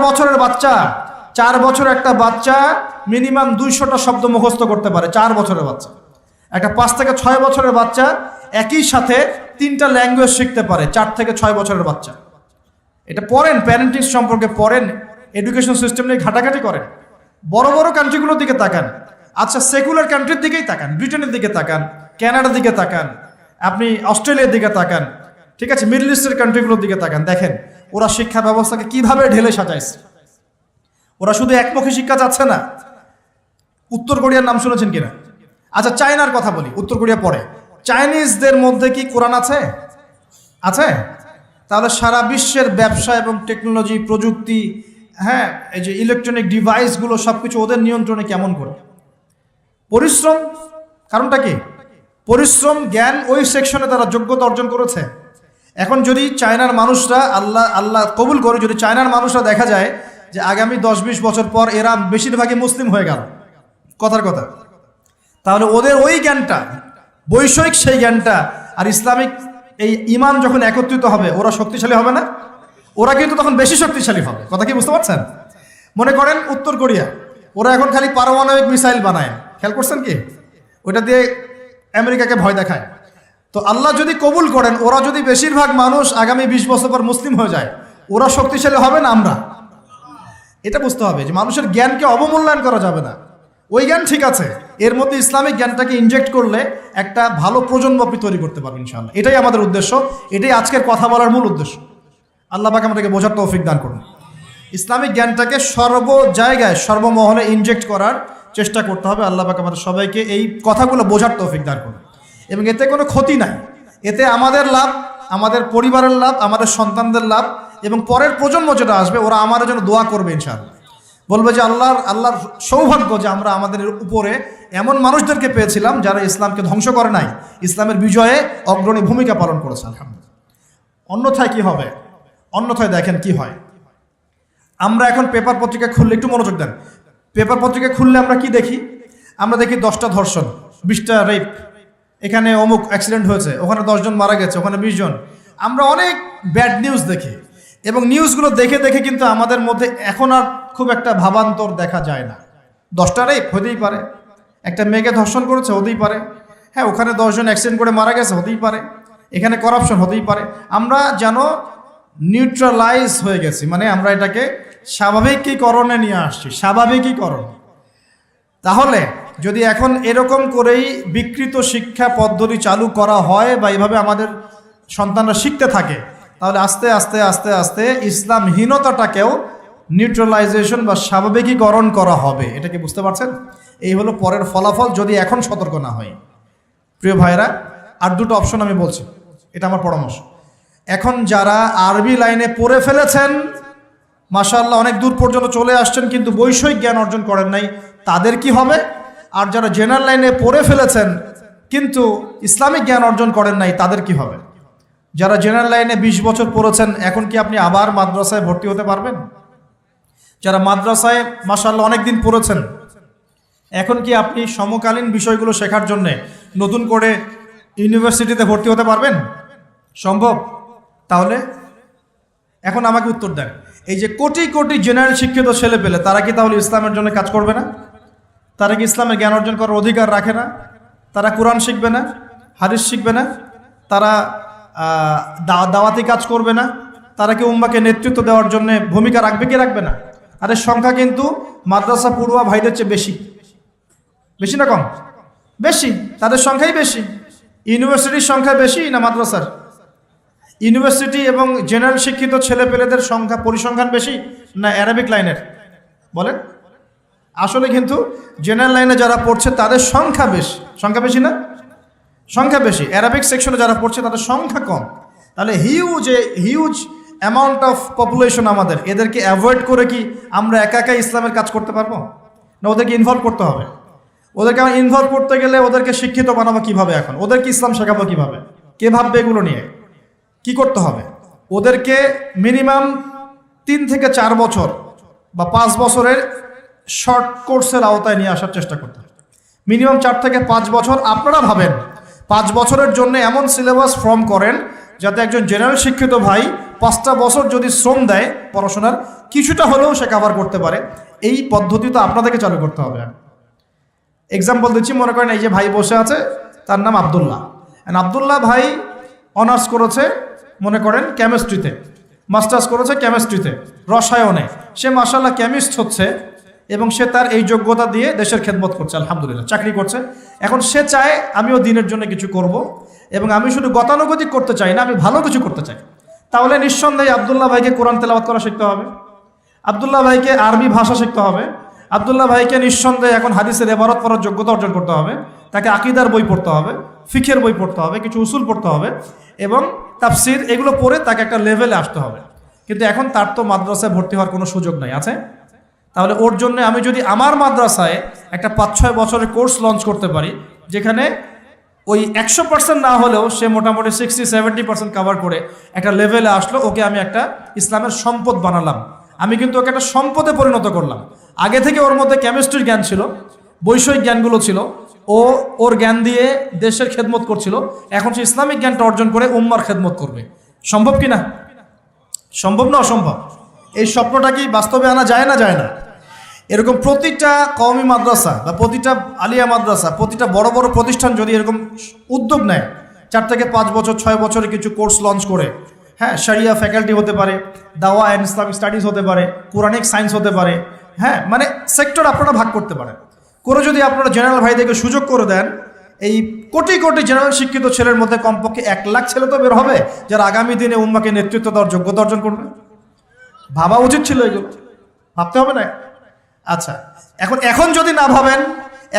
বছরের বাচ্চা মিনিমাম 200টা শব্দ মুখস্থ করতে পারে। 4 বছরের বাচ্চা। একটা 5 থেকে 6 বছরের বাচ্চা একই সাথে 3টা ল্যাঙ্গুয়েজ শিখতে পারে। 4 থেকে 6 বছরের বাচ্চা। এটা পড়েন, প্যারেন্টিং সম্পর্কে পড়েন, এডুকেশন সিস্টেম নিয়ে ঘাটাঘাটি করেন। বড় বড় কান্ট্রিগুলোর দিকে তাকান, আচ্ছা সেকুলার কান্ট্রির দিকেই তাকান, ব্রিটেনের দিকে তাকান, কানাডার দিকে তাকান, আপনি অস্ট্রেলিয়ার দিকে তাকান, ঠিক আছে, মিডল ইস্টের কান্ট্রিগুলোর দিকে তাকান, দেখেন ওরা শিক্ষা ব্যবস্থাকে কিভাবে ঢেলে সাজাইছে। ওরা শুধু একমুখী শিক্ষা চাচ্ছে না। উত্তর কোরিয়ার নাম শুনেছেন কিনা? আচ্ছা চায়নার কথা বলি, উত্তর কোরিয়া পরে। চাইনিজদের মধ্যে কি কোরআন আছে? তাহলে সারা বিশ্বের ব্যবসা এবং টেকনোলজি, প্রযুক্তি, হ্যাঁ, এই যে ইলেকট্রনিক ডিভাইসগুলো সবকিছু ওদের নিয়ন্ত্রণে কেমন করে? পরিশ্রম। কারণটা কি? পরিশ্রম, জ্ঞান, ওই সেকশনে তারা যোগ্যতা অর্জন করেছে। এখন যদি চায়নার মানুষরা আল্লাহ কবুল করে, যদি চায়নার মানুষরা দেখা যায় যে আগামী 10-20 বছর পর এরা বেশিরভাগই মুসলিম হয়ে গেল, কথার কথা, তাহলে ওদের ওই জ্ঞানটা, বৈষয়িক সেই জ্ঞানটা আর ইসলামিক এই ঈমান যখন একত্রিত হবে, ওরা শক্তিশালী হবে না? ওরা কিন্তু তখন বেশি শক্তিশালী হবে। কথা কি বুঝতে পারছেন? মনে করেন উত্তর কোরিয়া, ওরা এখন খালি পারমাণবিক মিসাইল বানায়, খেয়াল করছেন কি? ওইটা দিয়ে আমেরিকাকে ভয় দেখায়। তো আল্লাহ যদি কবুল করেন, ওরা যদি বেশিরভাগ মানুষ আগামী 20 বছর পর মুসলিম হয়ে যায়, ওরা শক্তিশালী হবে না আমরা? এটা বুঝতে হবে যে মানুষের জ্ঞানকে অবমূল্যায়ন করা যাবে না। ওই জ্ঞান ঠিক আছে, এর মধ্যে ইসলামিক জ্ঞানটাকে ইনজেক্ট করলে একটা ভালো প্রজন্ম আপনি তৈরি করতে পারবেন ইনশাআল্লাহ। এটাই আমাদের উদ্দেশ্য, এটাই আজকের কথা বলার মূল উদ্দেশ্য। আল্লাহ পাক আমাদেরকে বোঝার তৌফিক দান করুন। ইসলামিক জ্ঞানটাকে সর্ব জায়গায়, সর্বমহলে ইনজেক্ট করার চেষ্টা করতে হবে। আল্লাহ পাক আমাদের সবাইকে এই কথাগুলো বোঝার তৌফিক দান করুন। এবং এতে কোনো ক্ষতি নাই, এতে আমাদের লাভ, আমাদের পরিবারের লাভ, আমাদের সন্তানদের লাভ, এবং পরের প্রজন্ম যেটা আসবে ওরা আমাদের জন্য দোয়া করবে ইনশাআল্লাহ। বলবে যে আল্লাহর সৌভাগ্য যে আমরা আমাদের উপরে এমন মানুষদেরকে পেয়েছিলাম যারা ইসলামকে ধ্বংস করে নাই, ইসলামের বিজয়ে অগ্রণী ভূমিকা পালন করেছে, আলহামদুলিল্লাহ। অন্যথায় কি হবে? অন্যথায় দেখেন কি হয়। আমরা এখন পেপার পত্রিকা খুললে, একটু মনোযোগ দেন, পেপার পত্রিকা খুললে আমরা কি দেখি? আমরা দেখি 10টা ধর্ষণ, 20টা রেপ, এখানে অমুক অ্যাক্সিডেন্ট হয়েছে, ওখানে 10 জন মারা গেছে, ওখানে 20 জন। আমরা অনেক ব্যাড নিউজ দেখি, এবং নিউজগুলো দেখে দেখে কিন্তু আমাদের মধ্যে এখন আর খুব একটা ভাবান্তর দেখা যায় না। 10টা রেপ হতেই পারে, একটা মেয়েকে ধর্ষণ করেছে, হতেই পারে, হ্যাঁ ওখানে 10 জন অ্যাক্সিডেন্ট করে মারা গেছে, হতেই পারে, এখানে করাপশন হতেই পারে। আমরা যেন নিউট্রালাইজ হয়ে গেছি, মানে আমরা এটাকে স্বাভাবিকীকরণে নিয়ে আসছি, স্বাভাবিকীকরণ। তাহলে যদি এখন এরকম করেই বিকৃত শিক্ষা পদ্ধতি চালু করা হয় বা এইভাবে আমাদের সন্তানরা শিখতে থাকে, তাহলে আস্তে আস্তে আস্তে আস্তে ইসলামহীনতাটাকেও নিউট্রালাইজেশন বা স্বাভাবিকীকরণ করা হবে। এটা কি বুঝতে পারছেন? এই হলো পরের ফলাফল যদি এখন সতর্ক না হয়। প্রিয় ভাইরা, আর দুটো অপশন আমি বলছি, এটা আমার পরামর্শ। এখন যারা আরবি লাইনে পড়ে ফেলেছেন, মাশাআল্লাহ অনেক দূর পর্যন্ত চলে আসছেন, কিন্তু বৈষয়িক জ্ঞান অর্জন করেন নাই, তাদের কি হবে? আর যারা জেনারেল লাইনে পড়ে ফেলেছেন কিন্তু ইসলামিক জ্ঞান অর্জন করেন নাই, তাদের কি হবে? যারা জেনারেল লাইনে 20 বছর পড়েছেন, এখন কি আপনি আবার মাদ্রাসায় ভর্তি হতে পারবেন? যারা মাদ্রাসায় মাশাআল্লাহ অনেক দিন পড়েছেন, এখন কি আপনি সমকালীন বিষয়গুলো শেখার জন্য নতুন করে ইউনিভার্সিটিতে ভর্তি হতে পারবেন? সম্ভব? তাহলে এখন আমাকে উত্তর দেন, এই যে কোটি কোটি জেনারেল শিক্ষিত ছেলে পেলে, তারা কি তাহলে ইসলামের জন্য কাজ করবে না? তারা কি ইসলামের জ্ঞান অর্জন করার অধিকার রাখে না? তারা কোরআন শিখবে না? হাদিস শিখবে না? তারা দাওয়াতি কাজ করবে না? তারা কি উম্মাকে নেতৃত্ব দেওয়ার জন্য ভূমিকা রাখবে কি রাখবে না? আর এর সংখ্যা কিন্তু মাদ্রাসা পড়ুয়া ভাইদের চেয়ে বেশি। বেশি না কম? বেশি, তাদের সংখ্যাই বেশি। ইউনিভার্সিটির সংখ্যা বেশি না মাদ্রাসার? ইউনিভার্সিটি এবং জেনারেল শিক্ষিত ছেলেপেলেদের সংখ্যা পরিসংখ্যান বেশি না অ্যারাবিক লাইনের? বলেন। আসলে কিন্তু জেনারেল লাইনে যারা পড়ছে তাদের সংখ্যা বেশি। সংখ্যা বেশি না? সংখ্যা বেশি। অ্যারাবিক সেকশনে যারা পড়ছে তাদের সংখ্যা কম। তাহলে হিউজ অ্যামাউন্ট অফ পপুলেশন আমাদের, এদেরকে অ্যাভয়েড করে কি আমরা একা একা ইসলামের কাজ করতে পারবো? না ওদেরকে ইনভলভ করতে হবে? ওদেরকে আমরা ইনভলভ করতে গেলে ওদেরকে শিক্ষিত বানাবো কিভাবে? এখন ওদেরকে ইসলাম শেখাবো কিভাবে? কে ভাববে এগুলো নিয়ে? কি করতে হবে? ওদেরকে মিনিমাম 3 থেকে 4 বছর বা 5 বছরের শর্ট কোর্সের আওতায় নিয়ে আসার চেষ্টা করতে হবে। মিনিমাম 4 থেকে 5 বছর। আপনারা ভাবেন 5 বছরের জন্য এমন সিলেবাস ফর্ম করেন যাতে একজন জেনারেল শিক্ষিত ভাই 5টা বছর যদি শ্রম দেয় পড়াশোনার, কিছুটা হলেও সে কভার করতে পারে। এই পদ্ধতি তো আপনাদেরকে চালু করতে হবে। এক্সাম্পল দিচ্ছি, মনে করেন এই যে ভাই বসে আছে, তার নাম আব্দুল্লাহ। আব্দুল্লাহ ভাই অনার্স করেছে মনে করেন কেমিস্ট্রিতে, মাস্টার্স করেছে কেমিস্ট্রিতে, রসায়নে। সে মাশাআল্লাহ কেমিস্ট হচ্ছে এবং সে তার এই যোগ্যতা দিয়ে দেশের খেদমত করছে, আলহামদুলিল্লাহ, চাকরি করছে। এখন সে চায় আমিও দিনের জন্য কিছু করব, এবং আমি শুধু গতানুগতিক করতে চাই না, আমি ভালো কিছু করতে চাই। তাহলে নিঃসন্দেহে আব্দুল্লাহ ভাইকে কোরআন তেলাওয়াত করা শিখতে হবে, আব্দুল্লাহ ভাইকে আরবি ভাষা শিখতে হবে, আব্দুল্লাহ ভাইকে নিঃসন্দেহে এখন হাদিসের ইবারত পড়ার যোগ্যতা অর্জন করতে হবে, তাকে আকীদার বই পড়তে হবে, ফিকহের বই পড়তে হবে, কিছু উসুল পড়তে হবে এবং তাফসির, এগুলো পড়ে তাকে একটা লেভেলে আসতে হবে। কিন্তু এখন তার তো মাদ্রাসায় ভর্তি হওয়ার কোনো সুযোগ নাই, আছে? তাহলে ওর জন্য আমি যদি আমার মাদ্রাসায় একটা 5-6 বছরের কোর্স লঞ্চ করতে পারি, যেখানে ওই 100% না হলেও সে মোটামুটি 60-70% কভার করে একটা লেভেলে আসলো, ওকে আমি একটা ইসলামের সম্পদ বানালাম। আমি কিন্তু ওকে একটা সম্পদে পরিণত করলাম। আগে থেকে ওর মধ্যে কেমিস্ট্রির জ্ঞান ছিল, বৈষয়িক জ্ঞানগুলো ছিল, ওর জ্ঞান দিয়ে দেশের খেদমত করছিল, এখন সে ইসলামিক জ্ঞানটা অর্জন করে উম্মার খেদমত করবে। সম্ভব কি না? সম্ভব না অসম্ভব? এই স্বপ্নটা কি বাস্তবে আনা যায় না? যায় না? এরকম প্রতিটা কওমি মাদ্রাসা বা প্রতিটা আলিয়া মাদ্রাসা, প্রতিটা বড় বড় প্রতিষ্ঠান যদি এরকম উদ্যোগ নেয়, 4 থেকে 5 বছর 6 বছরে কিছু কোর্স লঞ্চ করে, হ্যাঁ, শরিয়া ফ্যাকাল্টি হতে পারে, দাওয়া অ্যান্ড ইসলামিক স্টাডিজ হতে পারে, কোরআনিক সায়েন্স হতে পারে, হ্যাঁ, মানে সেক্টর আপনারা ভাগ করতে পারেন করে যদি আপনারা জেনারেল ভাইদেরকে সুযোগ করে দেন, এই কোটি কোটি জেনারেল শিক্ষিত ছেলের মধ্যে কমপক্ষে 1 লাখ ছেলে তো বের হবে যারা আগামী দিনে উম্মাকে নেতৃত্ব দেওয়ার যোগ্যতা অর্জন করবে। ভাবা উচিত ছিল, এগুলো ভাবতে হবে না? আচ্ছা, এখন যদি না ভাবেন,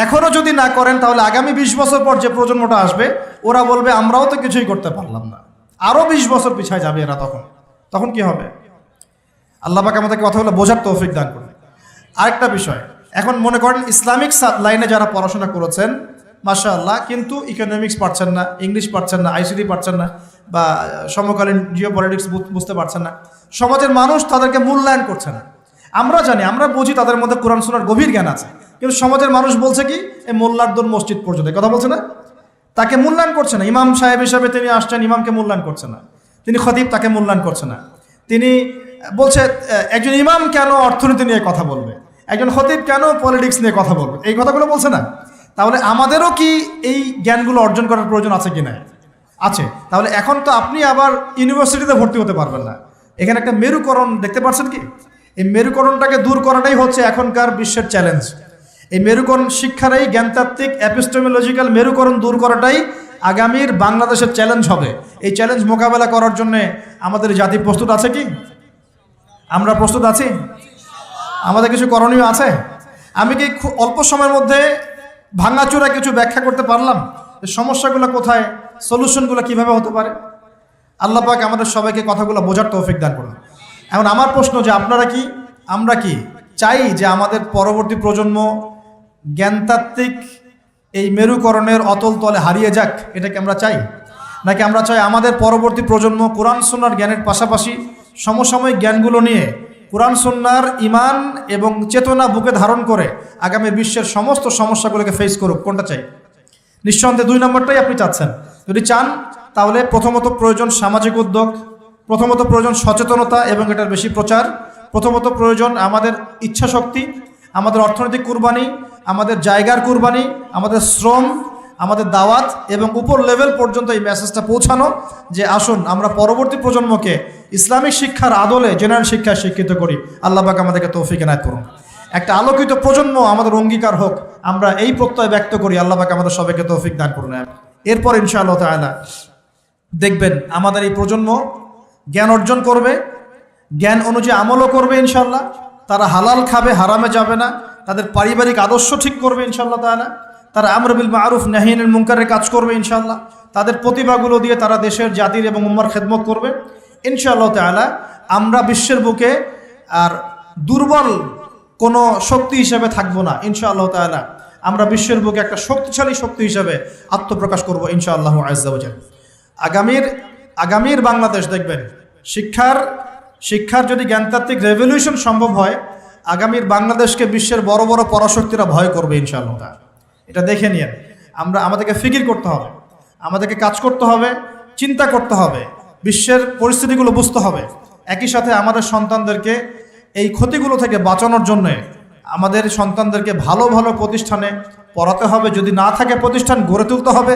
এখনো যদি না করেন, তাহলে আগামী 20 বছর পর যে প্রজন্মটা আসবে ওরা বলবে আমরাও তো কিছুই করতে পারলাম না। আরো 20 বছর পিছায় যাবে এরা। তখন কি হবে? আল্লাহ পাক আমাদেরকে কথাগুলো বোঝার তৌফিক দান করুন। আরেকটা বিষয়, এখন মনে করেন ইসলামিক লাইনে যারা পড়াশোনা করেছেন মাশাআল্লাহ, কিন্তু ইকোনমিক্স পারছেন না, ইংলিশ পারছেন না, আইসিটি পারছেন না, বা সমকালীন জিও পলিটিক্স বুঝতে পারছেন না, সমাজের মানুষ তাদেরকে মূল্যায়ন করছে না। আমরা জানি, আমরা বুঝি তাদের মধ্যে কোরআন সুন্নাহর গভীর জ্ঞান আছে, কিন্তু সমাজের মানুষ বলছে কি এই মোল্লার দৌড় মসজিদ পর্যন্ত, কথা বলছে না, তাকে মূল্যায়ন করছে না। ইমাম সাহেব হিসাবে তিনি আসছেন, ইমামকে মূল্যায়ন করছে না। তিনি খতিব, তাকে মূল্যায়ন করছে না। তিনি বলছে একজন ইমাম কেন অর্থনীতি নিয়ে কথা বলবে, একজন খতিব কেন পলিটিক্স নিয়ে কথা বলবে, এই কথাগুলো বলছে না। তাহলে আমাদেরও কি এই জ্ঞানগুলো অর্জন করার প্রয়োজন আছে কি না? আছে। তাহলে এখন তো আপনি আবার ইউনিভার্সিটিতে ভর্তি হতে পারবেন না। এখানে একটা মেরুকরণ দেখতে পাচ্ছেন কি? এই মেরুকরণটাকে দূর করাটাই হচ্ছে এখনকার বিশ্বের চ্যালেঞ্জ। এই মেরুকরণ শিক্ষার এই জ্ঞানতাত্ত্বিক এপিস্টেমোলজিক্যাল মেরুকরণ দূর করাটাই আগামীর বাংলাদেশের চ্যালেঞ্জ হবে। এই চ্যালেঞ্জ মোকাবেলা করার জন্য আমাদের জাতি প্রস্তুত আছে কি? আমরা প্রস্তুত আছি? আমাদের কিছু করণীয় আছে? আমি কি খুব অল্প সময়ের মধ্যে ভাঙাচোরা কিছু ব্যাখ্যা করতে পারলাম সমস্যাগুলো কোথায়, সলিউশনগুলো কিভাবে হতে পারে? আল্লাহ পাক আমাদের সবাইকে কথাগুলো বোঝার তৌফিক দান করুন। এখন আমার প্রশ্ন যে আমরা কি চাই যে আমাদের পরবর্তী প্রজন্ম জ্ঞানতাত্ত্বিক এই মেরুকরণের অতল তলে হারিয়ে যাক? এটা কি আমরা চাই? নাকি আমরা চাই আমাদের পরবর্তী প্রজন্ম কোরআন সুন্নাহর জ্ঞানের পাশাপাশি সমসাময়িক জ্ঞানগুলো নিয়ে কোরআন সুন্নাহর ঈমান এবং চেতনা বুকে ধারণ করে আগামী বিশ্বের সমস্ত সমস্যাগুলোকে ফেস করুক? কোনটা চাই? নিঃসন্দেহে 2 নম্বরটাই আপনি চাচ্ছেন। যদি চান তাহলে প্রথমত প্রয়োজন সামাজিক উদ্যোগ, প্রথমত প্রয়োজন সচেতনতা এবং এটার বেশি প্রচার, প্রথমত প্রয়োজন আমাদের ইচ্ছাশক্তি, আমাদের অর্থনৈতিক কুরবানি, আমাদের জায়গার কুরবানি, আমাদের শ্রম, আমাদের দাওয়াত এবং উপর লেভেল পর্যন্ত এই মেসেজটা পৌঁছানো যে আসুন আমরা পরবর্তী প্রজন্মকে ইসলামিক শিক্ষার আদলে জেনারেল শিক্ষায় শিক্ষিত করি। আল্লাহ পাক আমাদেরকে তৌফিক এনায়েত করুন। একটা আলোকিত প্রজন্ম আমাদের অঙ্গীকার হোক, আমরা এই প্রত্যয় ব্যক্ত করি। আল্লাহ পাক আমাদের সবাইকে তৌফিক দান করুন। এরপর ইনশাআল্লাহ তাআলা দেখবেন আমাদের এই প্রজন্ম জ্ঞান অর্জন করবে, জ্ঞান অনুযায়ী আমলও করবে ইনশাআল্লাহ। তারা হালাল খাবে, হারামে যাবে না। তাদের পারিবারিক আদর্শ ঠিক করবে ইনশাআল্লাহ তাআলা। তারা আমর বিল মারুফ নাহি আনিল মুনকারের কাজ করবে ইনশাআল্লাহ। তাদের প্রতিভাগুলো দিয়ে তারা দেশের, জাতির এবং উম্মার খেদমত করবে ইনশাআল্লাহ তাআলা। আমরা বিশ্বের বুকে আর দুর্বল কোনো শক্তি হিসেবে থাকবো না ইনশাআল্লাহ তাআলা। আমরা বিশ্বের বুকে একটা শক্তিশালী শক্তি হিসেবে আত্মপ্রকাশ করব ইনশাআল্লাহ আযজা ওয়া জাল। আগামীর বাংলাদেশ দেখবেন শিক্ষার যদি জ্ঞানতাত্ত্বিক রেভলিউশন সম্ভব হয়, আগামীর বাংলাদেশকে বিশ্বের বড় বড় পরাশক্তিরা ভয় করবে ইনশাআল্লাহ তাআলা। এটা দেখে নিন। আমাদেরকে ফিকির করতে হবে, আমাদেরকে কাজ করতে হবে, চিন্তা করতে হবে, বিশ্বের পরিস্থিতিগুলো বুঝতে হবে। একই সাথে আমাদের সন্তানদেরকে এই ক্ষতিগুলো থেকে বাঁচানোর জন্যে আমাদের সন্তানদেরকে ভালো ভালো প্রতিষ্ঠানে পড়াতে হবে। যদি না থাকে প্রতিষ্ঠান, গড়ে তুলতে হবে।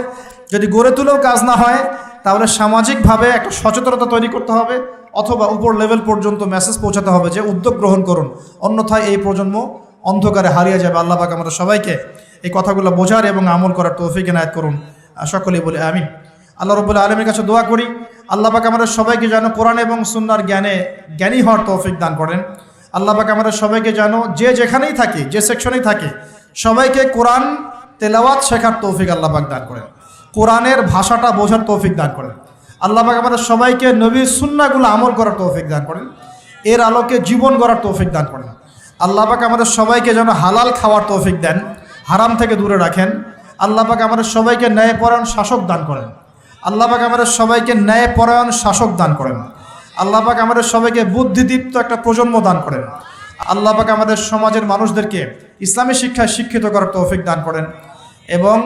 যদি গড়ে তুলেও কাজ না হয় তাহলে সামাজিকভাবে একটা সচেতনতা তৈরি করতে হবে, অথবা উপর লেভেল পর্যন্ত মেসেজ পৌঁছাতে হবে যে উদ্যোগ গ্রহণ করুন, অন্যথায় এই প্রজন্ম অন্ধকারে হারিয়ে যাবে। আল্লাহ পাক আমাদের সবাইকে এই কথাগুলো বোঝার এবং আমল করার তৌফিক এনায়েত করুন। সকলেই বলে আমিন। আল্লাহ রাব্বুল আলামিনের কাছে দোয়া করি আল্লাহ পাক আমাদের সবাইকে যেন কোরআন এবং সুন্নাহর জ্ঞানী হওয়ার তৌফিক দান করেন। আল্লাহ পাক আমাদের সবাইকে যেন যে যেখানেই থাকি, যে সেকশনেই থাকি, সবাইকে কোরআন তেলাওয়াত শেখার তৌফিক আল্লাহ পাক দান করেন। কোরআনের ভাষাটা বোঝার তৌফিক দান করেন। আল্লাহ পাক আমাদের সবাইকে নবীর সুন্নাহগুলো আমল করার তৌফিক দান করেন, এর আলোকে জীবন গড়ার তৌফিক দান করেন। আল্লাহ পাক আমাদের সবাইকে যেন হালাল খাওয়ার তৌফিক দেন, হারাম থেকে দূরে রাখেন। আল্লাহ পাক আমাদের সবাইকে ন্যায়পরায়ণ শাসক দান করেন। আল্লাহ পাক আমাদের সবাইকে ন্যায়পরায়ণ শাসক দান করেন। আল্লাহ পাক আমাদের সবাইকে বুদ্ধিদীপ্ত একটা প্রজন্ম দান করেন। আল্লাহ পাক আমাদের সমাজের মানুষদেরকে ইসলামী শিক্ষায় শিক্ষিত করার তৌফিক দান করেন এবং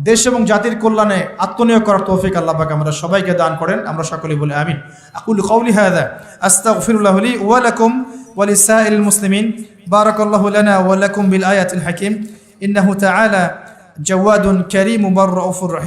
দেশ এবং জাতির কল্যাণে আত্মনিয়োগ করার তৌফিক আল্লাহ পাক আমাদের সবাইকে দান করেন। আমরা সকলেই বলি আমিন। আকুলু কওলি হাযা আস্তাগফিরুল্লাহ লি ওয়া লাকুম ওয়া লিসাইরিল মুসলিমিন। বারাকাল্লাহু লানা ওয়া লাকুম বিল আয়াতিল হাকীম। ইন্নাহু তাআলা জাওয়াদুন কারীমুর রাউফুর রহিম।